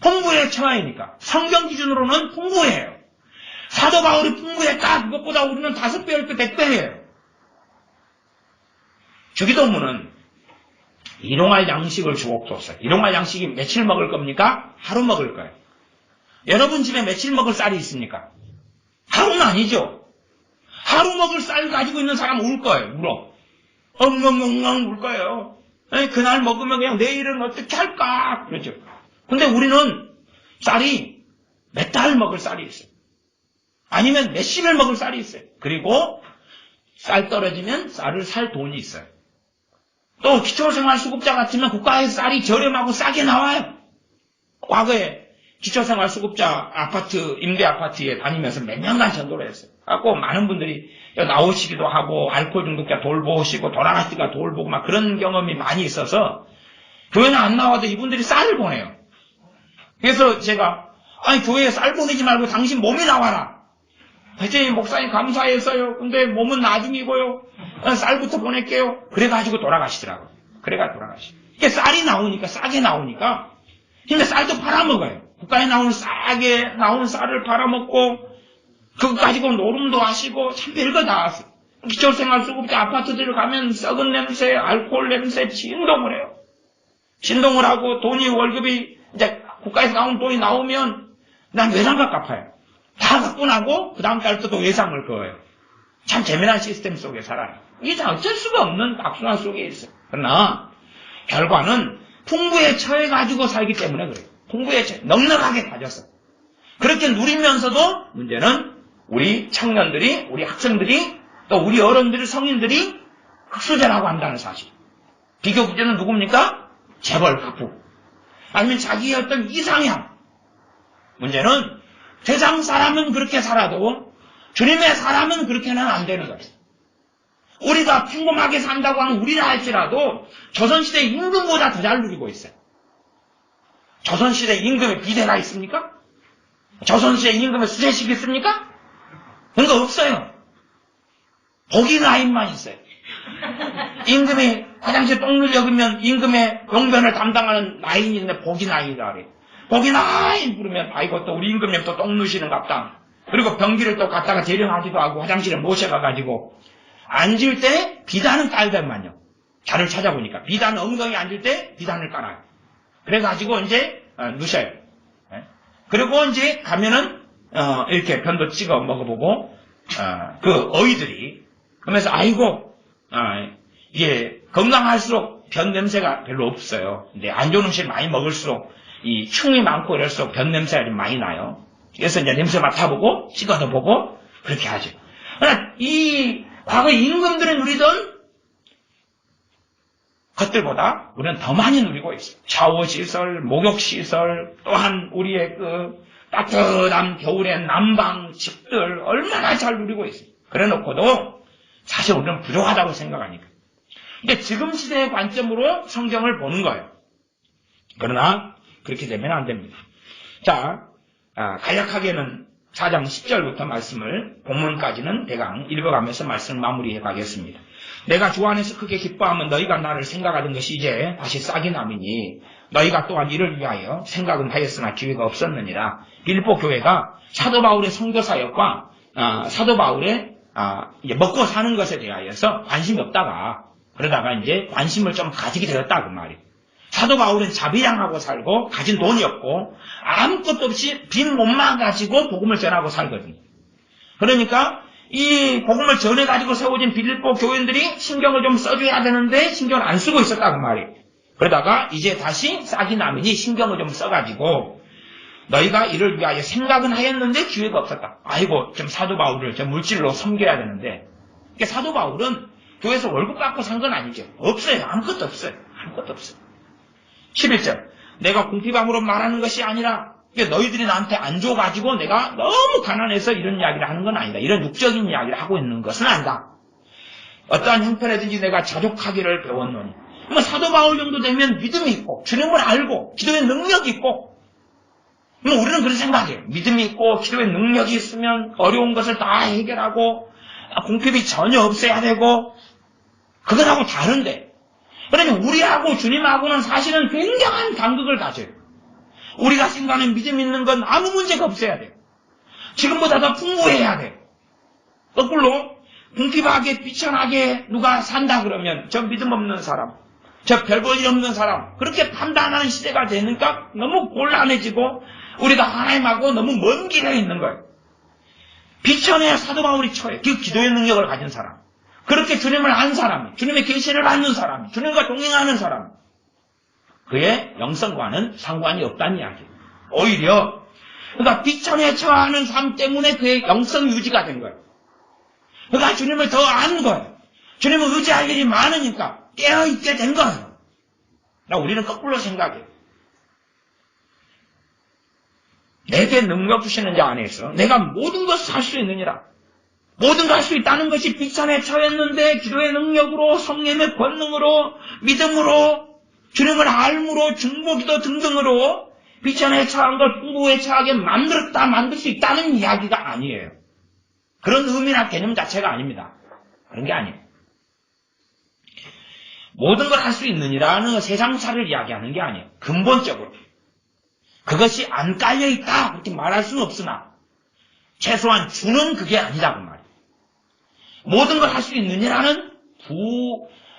풍부에 처하니까 성경 기준으로는 풍부해요. 사도 바울이 풍부했다. 그것보다 우리는 5배, 10배, 100배예요. 주기도문은 일용할 양식을 주옵소서. 일용할 양식이 며칠 먹을 겁니까? 하루 먹을 거예요. 여러분 집에 며칠 먹을 쌀이 있습니까? 하루는 아니죠. 하루 먹을 쌀 가지고 있는 사람 울 거예요. 울어. 엉엉엉엉 울 거예요. 그날 먹으면 그냥 내일은 어떻게 할까? 그렇죠. 근데 우리는 쌀이 몇 달 먹을 쌀이 있어요. 아니면 몇십일 먹을 쌀이 있어요. 그리고 쌀 떨어지면 쌀을 살 돈이 있어요. 또 기초생활수급자 같으면 국가에서 쌀이 저렴하고 싸게 나와요. 과거에 기초생활수급자 아파트, 임대아파트에 다니면서 몇 년간 전도를 했어요. 그래서 많은 분들이 나오시기도 하고 알코올 중독자 돌보시고 돌아가시가 돌보고 막 그런 경험이 많이 있어서 교회는 안 나와도 이분들이 쌀을 보내요. 그래서 제가 교회에 쌀 보내지 말고 당신 몸이 나와라. 대체 목사님 감사했어요. 근데 몸은 나중이고요. 쌀부터 보낼게요. 그래가지고 돌아가시더라고요. 그래가 돌아가시. 이게 쌀이 나오니까 싸게 나오니까 근데 쌀도 팔아먹어요. 국가에 나오는 싸게 나오는 쌀을 팔아먹고 그거 가지고 노름도 하시고 참 별거 다 하세요. 기초생활수급자 아파트들 가면 썩은 냄새, 알코올 냄새 진동을 해요. 진동을 하고 돈이 월급이 이제 국가에서 나온 돈이 나오면 난 외상값 갚아요. 다 갚고 나고 그 다음 달부터 또 외상을 그어요. 참 재미난 시스템 속에 살아요. 이게 어쩔 수가 없는 악순환 속에 있어요. 그러나 결과는 풍부에 처해가지고 살기 때문에 그래요. 풍부에 처해 넉넉하게 가져서 그렇게 누리면서도 문제는 우리 청년들이, 우리 학생들이, 또 우리 어른들이, 성인들이 흑수저라고 한다는 사실. 비교 구제는 누굽니까? 재벌 가부. 아니면 자기의 어떤 이상향. 문제는 세상 사람은 그렇게 살아도 주님의 사람은 그렇게는 안 되는 거예요. 우리가 평범하게 산다고 하는 우리라 할지라도 조선시대 임금보다 더 잘 누리고 있어요. 조선시대 임금에 비대가 있습니까? 조선시대 임금에 수제식이 있습니까? 그런 거 없어요. 복이 라인만 있어요. 임금이 화장실 똥 눌려그면 임금의 용변을 담당하는 라인이 있는데 복이 라인이라 그래요. 복이 라인 부르면 아이고 또 우리 임금님 또 똥 누시는 갑다. 그리고 변기를 또 갖다가 재련하기도 하고 화장실에 모셔가가지고 앉을 때 비단은 깔더만요. 자를 찾아보니까 비단 엉덩이 앉을 때 비단을 깔아요. 그래가지고 이제 누셔요. 그리고 이제 가면은 이렇게 변도 찍어 먹어보고 그 어이들이 그러면서 아이고 이게 건강할수록 변 냄새가 별로 없어요. 근데 안 좋은 음식 많이 먹을수록 이 충이 많고 이럴수록 변 냄새가 좀 많이 나요. 그래서 이제 냄새 맡아보고 찍어서 보고 그렇게 하죠. 그러나 이 과거 임금들이 누리던 것들보다 우리는 더 많이 누리고 있어요. 샤워시설, 목욕시설, 또한 우리의 그 따뜻한 겨울의 난방 집들 얼마나 잘 누리고 있어요. 그래 놓고도 사실 우리는 부족하다고 생각하니까. 근데 지금 시대의 관점으로 성경을 보는 거예요. 그러나 그렇게 되면 안 됩니다. 자, 간략하게는 4장 10절부터 말씀을 본문까지는 대강 읽어가면서 말씀을 마무리해 가겠습니다. 내가 주 안에서 크게 기뻐하면 너희가 나를 생각하던 것이 이제 다시 싹이 남이니 너희가 또한 이를 위하여 생각은 하였으나 기회가 없었느니라. 빌립보 교회가 사도 바울의 선교 사역과 사도 바울의 이제 먹고 사는 것에 대하여서 관심이 없다가 그러다가 이제 관심을 좀 가지게 되었다 그 말이에요. 사도 바울은 자비량하고 살고 가진 돈이 없고 아무것도 없이 빈 몸만 가지고 복음을 전하고 살거든요. 그러니까 이 복음을 전해가지고 세워진 빌립보 교인들이 신경을 좀 써줘야 되는데 신경을 안 쓰고 있었다 그 말이에요. 그러다가 이제 다시 싹이 나면이 신경을 좀 써가지고 너희가 이를 위하여 생각은 하였는데 기회가 없었다. 아이고 좀 사도 바울을 좀 물질로 섬겨야 되는데 그러니까 사도 바울은 교회에서 월급 받고 산 건 아니죠. 없어요. 아무것도 없어요. 아무것도 없어요. 11절 내가 궁핍함으로 말하는 것이 아니라 너희들이 나한테 안 줘가지고 내가 너무 가난해서 이런 이야기를 하는 건 아니다. 이런 육적인 이야기를 하고 있는 것은 아니다. 어떠한 형편에든지 내가 자족하기를 배웠노니 사도 바울 정도 되면 믿음이 있고 주님을 알고 기도의 능력이 있고 우리는 그런 생각이에요. 믿음이 있고 기도의 능력이 있으면 어려운 것을 다 해결하고 궁핍이 전혀 없어야 되고 그것하고 다른데 그러니 우리하고 주님하고는 사실은 굉장한 간극을 가져요. 우리가 생각하는 믿음 있는 건 아무 문제가 없어야 돼요. 지금보다 더 풍부해야 돼요. 거꾸로 궁핍하게 비천하게 누가 산다 그러면 저 믿음 없는 사람, 저 별 볼 일 없는 사람 그렇게 판단하는 시대가 되니까 너무 곤란해지고 우리가 하나님하고 너무 먼 길에 있는 거예요. 비천에 사도 바울이 처해 그 기도의 능력을 가진 사람 그렇게 주님을 안 사람, 주님의 계시를 받는 사람, 주님과 동행하는 사람 그의 영성과는 상관이 없다는 이야기예요. 오히려 그러니까 비천에 처하는 삶 때문에 그의 영성 유지가 된 거예요. 그러니까 주님을 더 아는 거예요. 주님을 의지할 일이 많으니까 깨어있게 된 거예요. 우리는 거꾸로 생각해요. 내게 능력 주시는 자 안에서 내가 모든 것을 할 수 있느니라. 모든 걸 할 수 있다는 것이 비천에 처했는데 기도의 능력으로 성령의 권능으로 믿음으로 주님을 알므로 중보기도 등등으로 비천에 처한 걸 풍부에 처하게 만들 수 있다는 이야기가 아니에요. 그런 의미나 개념 자체가 아닙니다. 그런 게 아니에요. 모든 걸 할 수 있느니라는 세상사를 이야기하는 게 아니에요. 근본적으로. 그것이 안 깔려있다 그렇게 말할 수는 없으나 최소한 주는 그게 아니다고 말이에요. 모든 걸 할 수 있느냐라는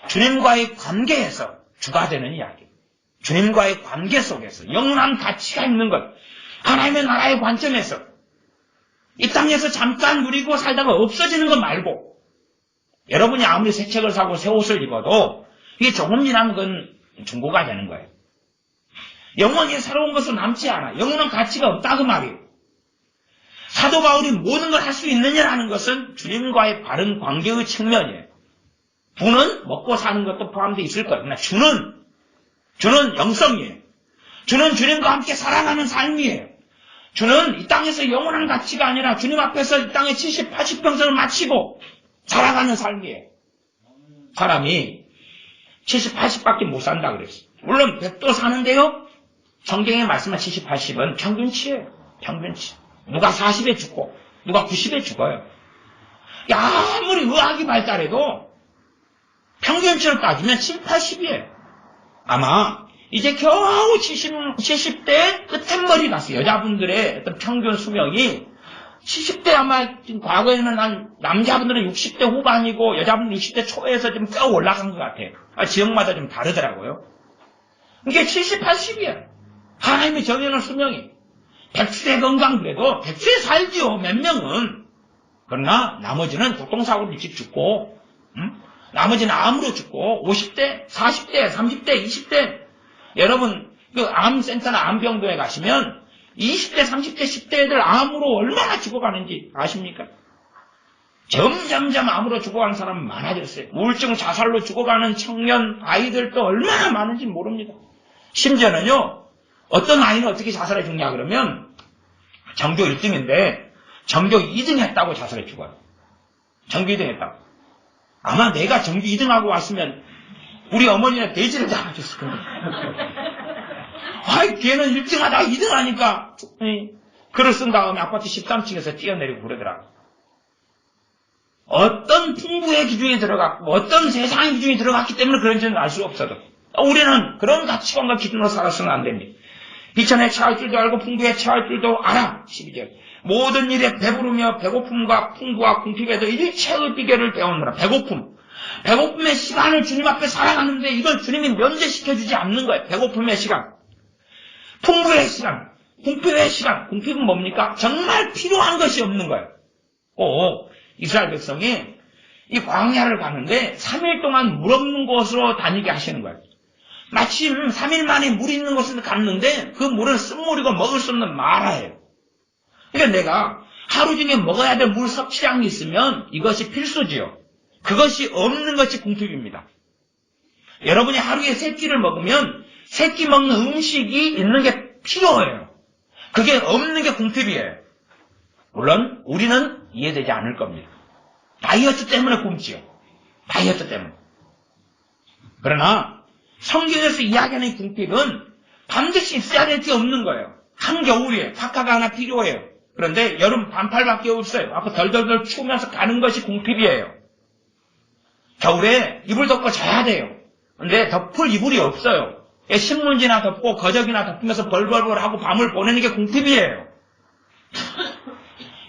주님과의 관계에서 주가 되는 이야기. 주님과의 관계 속에서 영원한 가치가 있는 것. 하나님의 나라의 관점에서 이 땅에서 잠깐 누리고 살다가 없어지는 것 말고 여러분이 아무리 새 책을 사고 새 옷을 입어도 이게 조금 지나면 그건 중고가 되는 거예요. 영원히 새로운 것은 남지 않아. 영원한 가치가 없다 그 말이에요. 사도 바울이 모든 걸 할 수 있느냐라는 것은 주님과의 바른 관계의 측면이에요. 부는 먹고 사는 것도 포함되어 있을 거예요. 그러나 주는 영성이에요. 주는 주님과 함께 살아가는 삶이에요. 주는 이 땅에서 영원한 가치가 아니라 주님 앞에서 이 땅에 70, 80평생을 마치고 살아가는 삶이에요. 사람이 70, 80밖에 못 산다 그랬어요. 물론 100도 사는데요. 성경에 말씀한 70, 80은 평균치예요. 평균치. 누가 40에 죽고 누가 90에 죽어요. 아무리 의학이 발달해도 평균치로 따지면 7, 80이에요. 아마 이제 겨우 70대 끝머리 났어요. 여자분들의 어떤 평균 수명이 70대 아마 지금 과거에는 한 남자분들은 60대 후반이고 여자분들은 60대 초에서 좀 꽤 올라간 것 같아요. 지역마다 좀 다르더라고요. 이게 70, 80이에요. 하나님이 정해놓은 수명이. 100세 건강 그래도 100세 살지요. 몇 명은. 그러나 나머지는 교통사고로 일찍 죽고 나머지는 암으로 죽고 50대, 40대, 30대, 20대 여러분 그 암센터나 암병동에 가시면 20대, 30대, 10대 애들 암으로 얼마나 죽어가는지 아십니까? 점점점 암으로 죽어가는 사람은 많아졌어요. 우울증 자살로 죽어가는 청년 아이들도 얼마나 많은지 모릅니다. 심지어는요. 어떤 아이는 어떻게 자살해 죽냐 그러면 전교 1등인데 전교 2등 했다고 자살해 죽어요. 전교 2등 했다고. 아마 내가 전교 2등하고 왔으면 우리 어머니는 돼지를 잡아줬을 거예요. 아이 걔는 1등하다가 2등하니까 글을 쓴 다음에 아파트 13층에서 뛰어내리고 그러더라고. 어떤 풍부의 기준이 들어갔고 어떤 세상의 기준이 들어갔기 때문에 그런지는 알 수 없어도 우리는 그런 가치관과 기준으로 살아서는 안 됩니다. 비천에 처할 줄도 알고 풍부에 처할 줄도 알아. 12절. 모든 일에 배부르며 배고픔과 풍부와 궁핍에도 일체의 비결을 배우느라. 배고픔의 시간을 주님 앞에 살아가는데 이걸 주님이 면제시켜주지 않는 거예요. 배고픔의 시간. 풍부의 시간. 궁핍의 시간. 궁핍은 뭡니까? 정말 필요한 것이 없는 거예요. 이스라엘 백성이 이 광야를 가는데 3일 동안 물 없는 곳으로 다니게 하시는 거예요. 마침 3일 만에 물 있는 곳을 갔는데 그 물은 쓴물이고 먹을 수 없는 마라예요. 그러니까 내가 하루 중에 먹어야 될 물 섭취량이 있으면 이것이 필수지요. 그것이 없는 것이 궁핍입니다. 여러분이 하루에 3끼를 먹으면 3끼 먹는 음식이 있는 게 필요해요. 그게 없는 게 궁핍이에요. 물론 우리는 이해되지 않을 겁니다. 다이어트 때문에 굶지요. 다이어트 때문에. 그러나 성경에서 이야기하는 궁핍은 반드시 있어야 될 게 없는 거예요. 한겨울이에요. 파카가 하나 필요해요. 그런데 여름 반팔밖에 없어요. 앞으로 덜덜덜 추우면서 가는 것이 궁핍이에요. 겨울에 이불 덮고 자야 돼요. 근데 덮을 이불이 없어요. 신문지나 덮고 거적이나 덮으면서 벌벌벌 하고 밤을 보내는 게 궁핍이에요.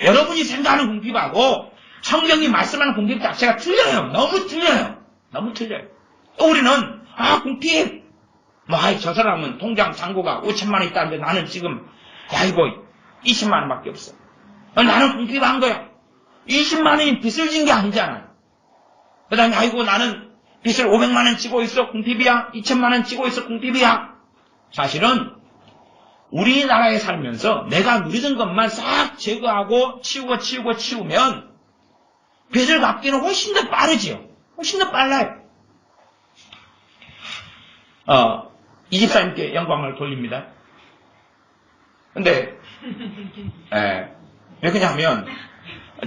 여러분이 생각하는 궁핍하고 성경이 말씀하는 궁핍 자체가 틀려요. 너무 틀려요. 너무 틀려요. 또 우리는 궁핍. 저 사람은 통장 잔고가 5천만 원 있다는데 나는 지금, 이거 20만 원밖에 없어. 나는 궁핍한 거야. 20만 원이 빚을 진 게 아니잖아요. 그 다음에, 나는 빚을 500만 원 지고 있어. 궁핍이야. 2천만 원 지고 있어. 궁핍이야. 사실은, 우리나라에 살면서 내가 누리던 것만 싹 제거하고 치우면, 빚을 갚기는 훨씬 더 빠르지요. 훨씬 더 빨라요. 이 집사님께 영광을 돌립니다. 근데, 왜 그러냐면,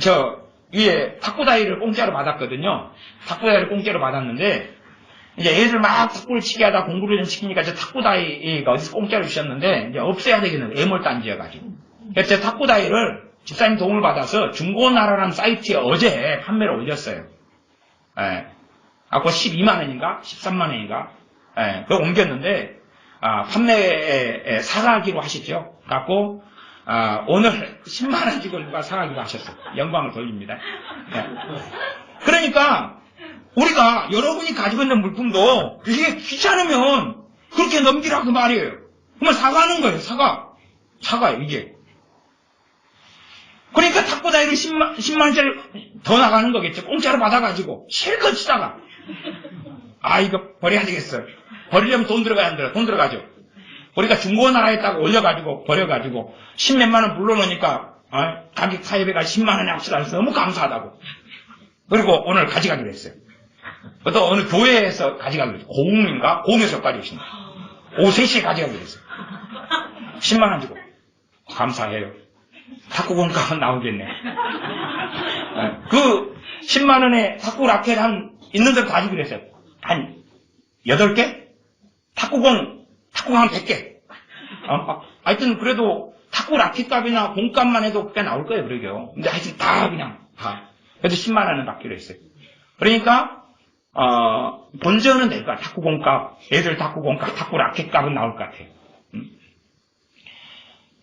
저 위에 탁구다이를 공짜로 받았거든요. 탁구다이를 공짜로 받았는데, 이제 애들 막 탁구를 치게 하다 공부를 좀 시키니까 저 탁구다이가 어디서 공짜로 주셨는데, 이제 없애야 되겠는데, 애몰단지여가지고. 그래서 제 탁구다이를 집사님 도움을 받아서 중고나라라는 사이트에 어제 판매를 올렸어요. 아까 12만 원인가? 13만 원인가? 그거 옮겼는데, 판매에 사가기로 하시죠. 갖고, 오늘 10만 원 주고 누가 사가기로 하셨어요. 영광을 돌립니다. 그러니까 우리가 여러분이 가지고 있는 물품도 이게 귀찮으면 그렇게 넘기라 그 말이에요. 그러면 사가는 거예요. 사가요 이게. 그러니까 탁구다이를 10만원짜리 더 나가는 거겠죠. 공짜로 받아가지고 실컷 치다가 이거 버려야 되겠어. 버리려면 돈 들어가야 안 들어. 돈 들어가죠. 우리가 중고나라에다가 올려가지고 버려가지고 10몇만원 불러놓으니까 가격 타협해가 10만원에 합시다 해서 너무 감사하다고. 그리고 오늘 가져가기로 했어요. 또 어느 교회에서 가져가기로 했어요. 고흥인가? 고흥에서 가져오신다. 오후 3시에 가져가기로 했어요. 10만원 주고. 감사해요. 탁구공값은 나오겠네. 그 10만원에 탁구 라켓 있는 대로 가지기로 했어요. 한 8개? 탁구공 한 100개. 하여튼 그래도 탁구 라켓 값이나 공값만 해도 꽤 나올 거예요, 그러게요. 근데 하여튼 다. 그래도 10만원은 받기로 했어요. 그러니까, 본전은 될 거야. 탁구 공값, 애들 탁구 공값, 탁구 라켓 값은 나올 것 같아요.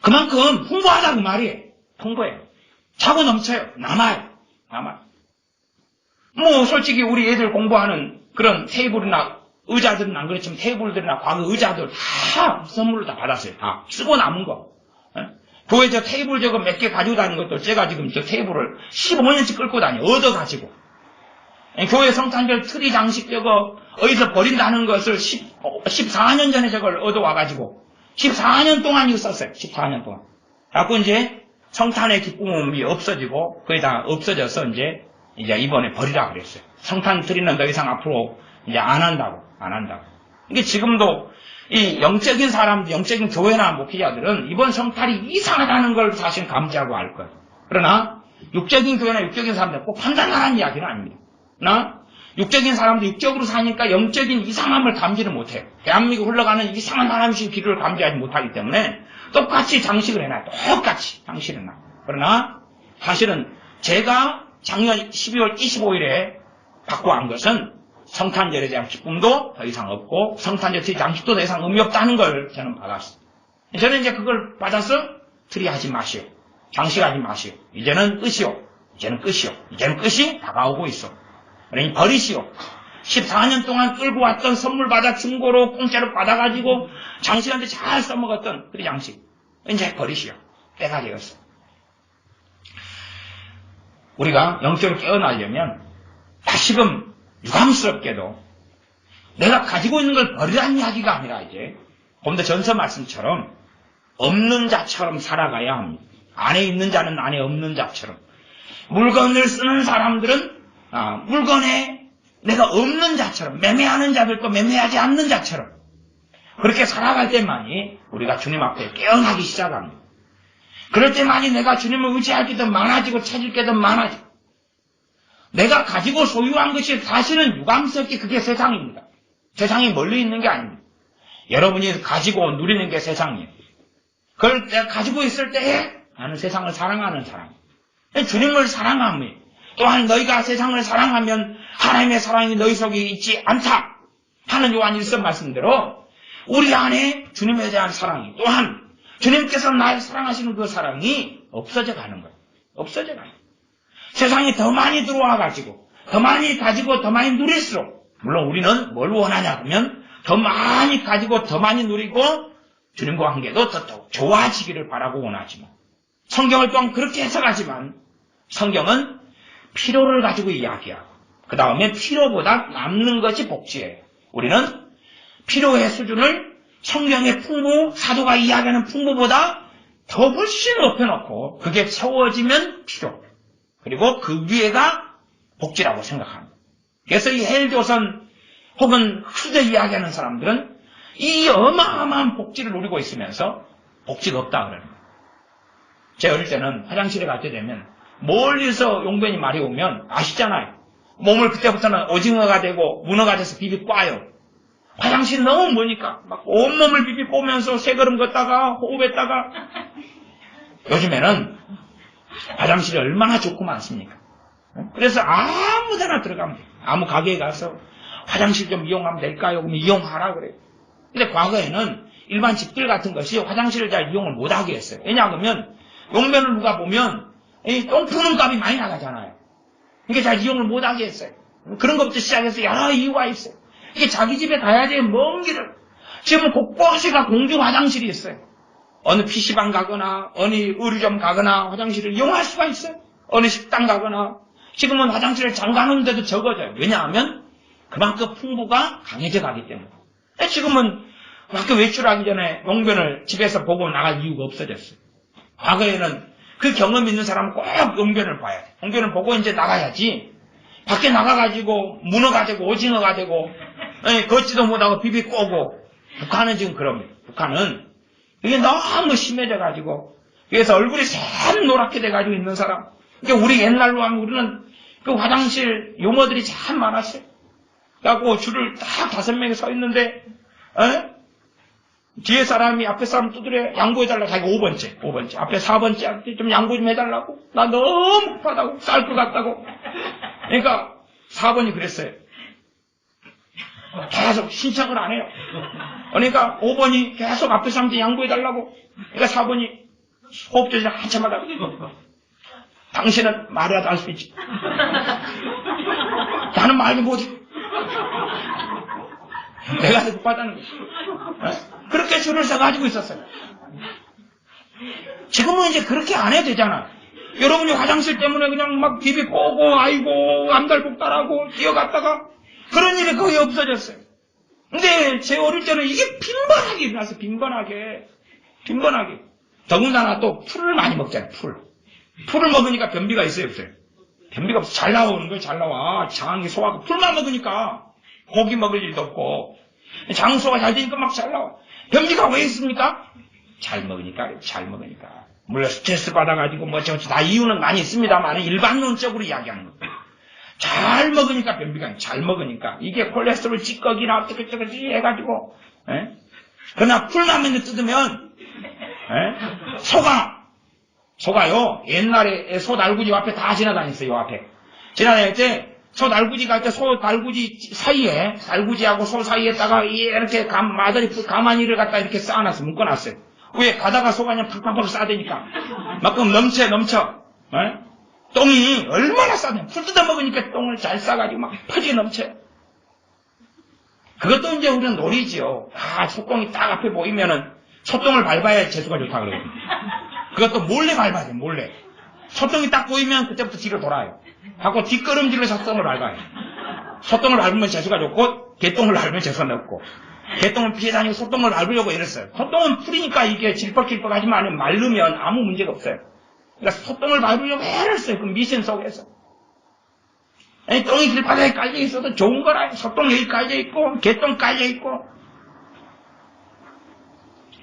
그만큼 풍부하다고 말이에요. 풍부해요. 차고 넘쳐요. 남아요. 뭐, 솔직히 우리 애들 공부하는 그런 테이블이나 의자들은 안 그렇지만 테이블들이나 과거 의자들 다 선물로 다 받았어요. 다. 쓰고 남은 거. 교회 저 테이블 저거 몇 개 가지고 다니는 것도 제가 지금 저 테이블을 15년씩 끌고 다녀. 얻어가지고. 교회 성탄절 트리 장식 저거 어디서 버린다는 것을 14년 전에 저걸 얻어와가지고 14년 동안 이거 썼어요. 14년 동안. 그래갖고 이제 성탄의 기쁨이 없어지고 거의 다 없어져서 이제 이번에 버리라 그랬어요. 성탄 트리는 더 이상 앞으로 이제 안 한다고. 이게 지금도 이 영적인 사람들, 영적인 교회나 목회자들은 이번 성탄이 이상하다는 걸 사실 감지하고 알 거예요. 그러나 육적인 교회나 육적인 사람들 꼭 판단하라는 이야기는 아닙니다. 그러나 육적인 사람들 육적으로 사니까 영적인 이상함을 감지를 못해요. 대한민국 흘러가는 이상한 하나님의 기류를 감지하지 못하기 때문에 똑같이 장식을 해놔요. 똑같이 장식을 해놔요. 그러나 사실은 제가 작년 12월 25일에 받고 한 것은 성탄절에 대한 기쁨도 더 이상 없고 성탄절 트리 장식도 더 이상 의미 없다는 걸 저는 받았어요. 저는 이제 그걸 받아서 트리 하지 마시오. 장식하지 마시오. 이제는 끝이요. 이제는 끝이 다가오고 있어. 그러니 버리시오. 14년 동안 끌고 왔던 선물 받아 중고로 공짜로 받아가지고 장식한테 잘 써먹었던 트리 장식. 이제 버리시오. 때가 되었어. 우리가 영적으로 깨어나려면 다시금 유감스럽게도 내가 가지고 있는 걸 버리라는 이야기가 아니라 이제 좀 더 전서 말씀처럼 없는 자처럼 살아가야 합니다. 안에 있는 자는 안에 없는 자처럼. 물건을 쓰는 사람들은 물건에 내가 없는 자처럼, 매매하는 자들도 매매하지 않는 자처럼 그렇게 살아갈 때만이 우리가 주님 앞에 깨어나기 시작합니다. 그럴 때만이 내가 주님을 의지할 게 더 많아지고 찾을 게 더 많아지고 내가 가지고 소유한 것이 사실은 유감스럽게 그게 세상입니다. 세상이 멀리 있는 게 아닙니다. 여러분이 가지고 누리는 게 세상이에요. 그걸 내가 가지고 있을 때에 나는 세상을 사랑하는 사람. 주님을 사랑함이 또한 너희가 세상을 사랑하면 하나님의 사랑이 너희 속에 있지 않다 하는 요한 1서 말씀대로 우리 안에 주님에 대한 사랑이 또한 주님께서 나를 사랑하시는 그 사랑이 없어져 가는 거예요. 없어져 가요. 세상에 더 많이 들어와가지고 더 많이 가지고 더 많이 누릴수록 물론 우리는 뭘 원하냐 하면 더 많이 가지고 더 많이 누리고 주님과 관계도 더 좋아지기를 바라고 원하지만 성경을 또한 그렇게 해석하지만 성경은 필요를 가지고 이야기하고 그 다음에 필요보다 남는 것이 복지예요. 우리는 필요의 수준을 성경의 풍부, 사도가 이야기하는 풍부보다 더 훨씬 높여놓고 그게 채워지면 필요 그리고 그 위에가 복지라고 생각합니다. 그래서 이 헬조선 혹은 후대 이야기하는 사람들은 이 어마어마한 복지를 누리고 있으면서 복지가 없다 그러는 거예요. 제가 어릴 때는 화장실에 갈 때 되면 멀리서 용변이 말이 오면 아시잖아요. 몸을 그때부터는 오징어가 되고 문어가 돼서 비비 꽈요. 화장실이 너무 머니까 막 온몸을 비비 꼬면서 세 걸음 걷다가 호흡했다가 요즘에는 화장실이 얼마나 좋고 많습니까? 그래서 아무 데나 들어가면 돼요. 아무 가게에 가서 화장실 좀 이용하면 될까요? 그럼 이용하라 그래요. 근데 과거에는 일반 집들 같은 것이 화장실을 잘 이용을 못하게 했어요. 왜냐하면 용변을 누가 보면 똥 푸는 값이 많이 나가잖아요. 이게 잘 이용을 못하게 했어요. 그런 것부터 시작해서 여러 이유가 있어요. 이게 자기 집에 가야 될 먼 길을, 지금 곳곳에가 공중 화장실이 있어요. 어느 PC방 가거나, 어느 의류점 가거나 화장실을 이용할 수가 있어요. 어느 식당 가거나, 지금은 화장실을 잠가놓은 데도 적어져요. 왜냐하면 그만큼 풍부가 강해져 가기 때문에. 지금은 학교 외출하기 전에 용변을 집에서 보고 나갈 이유가 없어졌어요. 과거에는 그 경험 있는 사람은 꼭 용변을 봐야 돼. 용변을 보고 이제 나가야지. 밖에 나가가지고 문어가 되고 오징어가 되고 걷지도 못하고 비비 꼬고. 북한은 지금 그럽니다. 북한은 이게 너무 심해져가지고 그래서 얼굴이 새노랗게 돼가지고 있는 사람. 그러니까 우리 옛날로 하면 우리는 그 화장실 용어들이 참 많았어요. 그래갖고 줄을 딱 5명이 서 있는데 뒤에 사람이 앞에 사람 두드려 양보해달라고. 자기가 5번째 앞에 4번째한테 좀 양보 좀 해달라고. 나 너무 급하다고 쌀 것 같다고. 그러니까 4번이 그랬어요. 계속 신청을 안 해요. 그러니까 5번이 계속 앞에 사람한테 양보해달라고. 그러니까 4번이 호흡 조절 한참 하다가 당신은 말이라도 할 수 있지. 나는 말도 못해. 내가 더 급하다는 거지. 그렇게 줄을 서가지고 있었어요. 지금은 이제 그렇게 안 해도 되잖아. 여러분이 화장실 때문에 그냥 막 비비 꼬고, 아이고, 암달복달하고, 뛰어갔다가, 그런 일이 거의 없어졌어요. 근데 제 어릴 때는 이게 빈번하게 일어나서 빈번하게. 더군다나 또 풀을 많이 먹잖아요, 풀을 먹으니까 변비가 있어요, 없어요? 변비가 없어. 잘 나오는 거예요, 잘 나와. 장이 소화가, 풀만 먹으니까 고기 먹을 일도 없고, 장소가 잘 되니까 막 잘 나와. 변비가 왜 있습니까? 잘 먹으니까. 물론 스트레스 받아가지고 다 이유는 많이 있습니다만 일반론적으로 이야기하는 거예요. 잘 먹으니까 변비가, 잘 먹으니까. 이게 콜레스테롤 찌꺼기나 어떻게 해가지고, 그러나 풀만 맨날 뜯으면, 소가요, 옛날에 소 날구지 앞에 다 지나다녔어요, 요 앞에. 지나다닐 때, 소 날구지가 때 소 날구지 사이에, 날구지하고 소 사이에다가 이렇게 마더리 가마니를 갖다 이렇게 쌓아놨어, 묶어놨어요. 왜? 가다가 소가 그냥 팍팍팍 싸대니까. 막끔 넘쳐. 똥이 얼마나 싸대. 풀 뜯어 먹으니까 똥을 잘 싸가지고 막 퍼지게 넘쳐요. 그것도 이제 우리는 놀이지요. 소똥이 딱 앞에 보이면은 소똥을 밟아야 재수가 좋다 그러거든요. 그것도 몰래 밟아야 돼, 몰래. 소똥이 딱 보이면 그때부터 뒤로 돌아요. 하고 뒷걸음질로 소똥을 밟아요. 소똥을 밟으면 재수가 좋고, 개똥을 밟으면 재수가 높고. 개똥을 피해 다니고 소똥을 밟으려고 이랬어요. 소똥은 풀이니까 이게 질퍽질퍽하지만 마르면 아무 문제가 없어요. 그러니까 소똥을 밟으려고 애랬어요. 그 미신 속에서. 아니, 똥이 길바닥에 깔려 있어도 좋은 거라. 소똥 여기 깔려 있고, 개똥 깔려 있고.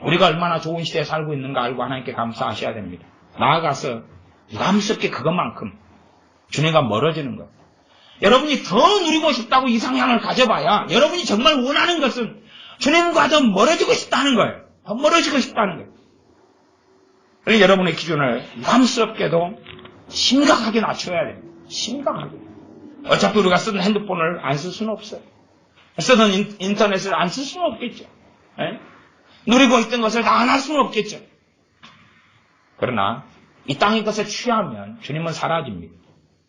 우리가 얼마나 좋은 시대에 살고 있는가 알고 하나님께 감사하셔야 됩니다. 나아가서 부담스럽게 그것만큼 주님과 멀어지는 것. 여러분이 더 누리고 싶다고 이 상향을 가져봐야 여러분이 정말 원하는 것은 주님과 더 멀어지고 싶다는 거예요. 더 멀어지고 싶다는 거예요. 그래서 여러분의 기준을 부담스럽게도 심각하게 낮춰야 됩니다. 심각하게. 어차피 우리가 쓰는 핸드폰을 안 쓸 수는 없어요. 쓰는 인터넷을 안 쓸 수는 없겠죠. 누리고 있던 것을 다 안 할 수는 없겠죠. 그러나 이 땅의 것에 취하면 주님은 사라집니다.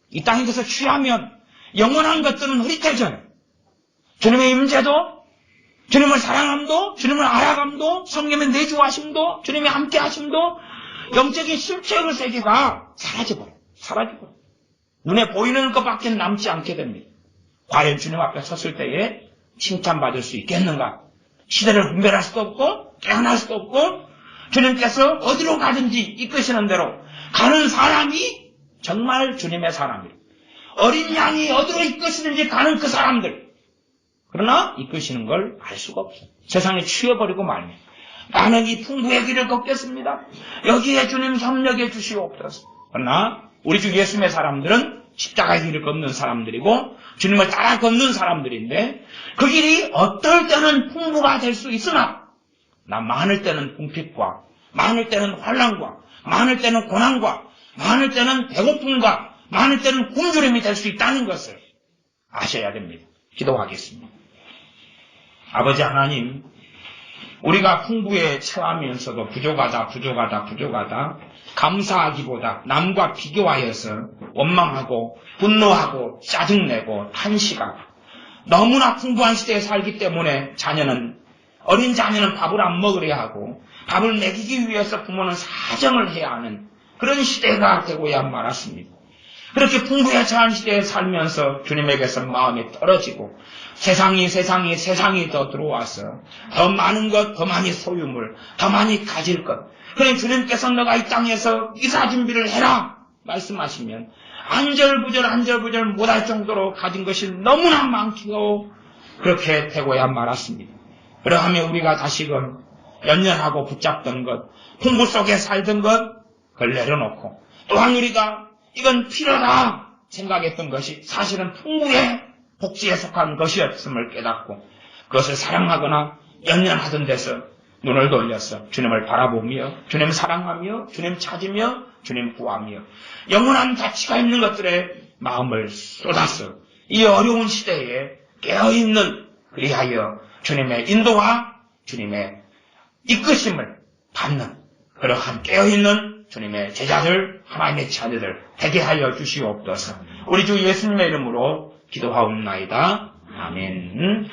이 땅의 것에 취하면 영원한 것들은 흐릿해져요. 주님의 임재도, 주님을 사랑함도, 주님을 알아감도, 성령의 내주하심도, 주님의 함께하심도, 영적인 실체의 세계가 사라져버려요. 눈에 보이는 것밖에 남지 않게 됩니다. 과연 주님 앞에 섰을 때에 칭찬받을 수 있겠는가? 시대를 분별할 수도 없고 깨어날 수도 없고 주님께서 어디로 가든지 이끄시는 대로 가는 사람이 정말 주님의 사람이에요. 어린 양이 어디로 이끄시는지 가는 그 사람들. 그러나 이끄시는 걸 알 수가 없어요. 세상에 취해버리고 말입니다. 나는 이 풍부의 길을 걷겠습니다. 여기에 주님 협력해 주시옵소서. 그러나 우리 주 예수님의 사람들은 십자가의 길을 걷는 사람들이고 주님을 따라 걷는 사람들인데 그 길이 어떨 때는 풍부가 될 수 있으나 많을 때는 궁핍과 많을 때는 환난과 많을 때는 고난과 많을 때는 배고픔과 많을 때는 굶주림이 될 수 있다는 것을 아셔야 됩니다. 기도하겠습니다. 아버지 하나님, 우리가 풍부에 처하면서도 부족하다 감사하기보다 남과 비교하여서 원망하고 분노하고 짜증내고 탄식하고 너무나 풍부한 시대에 살기 때문에 어린 자녀는 밥을 안 먹으려 하고 밥을 먹이기 위해서 부모는 사정을 해야 하는 그런 시대가 되고야 말았습니다. 그렇게 풍부에 처한 시대에 살면서 주님에게서 마음이 떨어지고 세상이 더 들어와서 더 많은 것, 더 많이 소유물, 더 많이 가질 것. 그러니 주님께서 너가 이 땅에서 이사 준비를 해라 말씀하시면 안절부절 못할 정도로 가진 것이 너무나 많고 그렇게 되고야 말았습니다. 그러하면 우리가 다시금 연연하고 붙잡던 것, 풍부 속에 살던 것 그걸 내려놓고 또한 우리가 이건 필요다 생각했던 것이 사실은 풍부의 복지에 속한 것이었음을 깨닫고 그것을 사랑하거나 연연하던 데서 눈을 돌려서 주님을 바라보며 주님 사랑하며 주님 찾으며 주님 구하며 영원한 가치가 있는 것들에 마음을 쏟아서 이 어려운 시대에 깨어있는 그리하여 주님의 인도와 주님의 이끄심을 받는 그러한 깨어있는 주님의 제자들, 하나님의 자녀들 되게 하여 주시옵소서. 우리 주 예수님의 이름으로 기도하옵나이다. 아멘.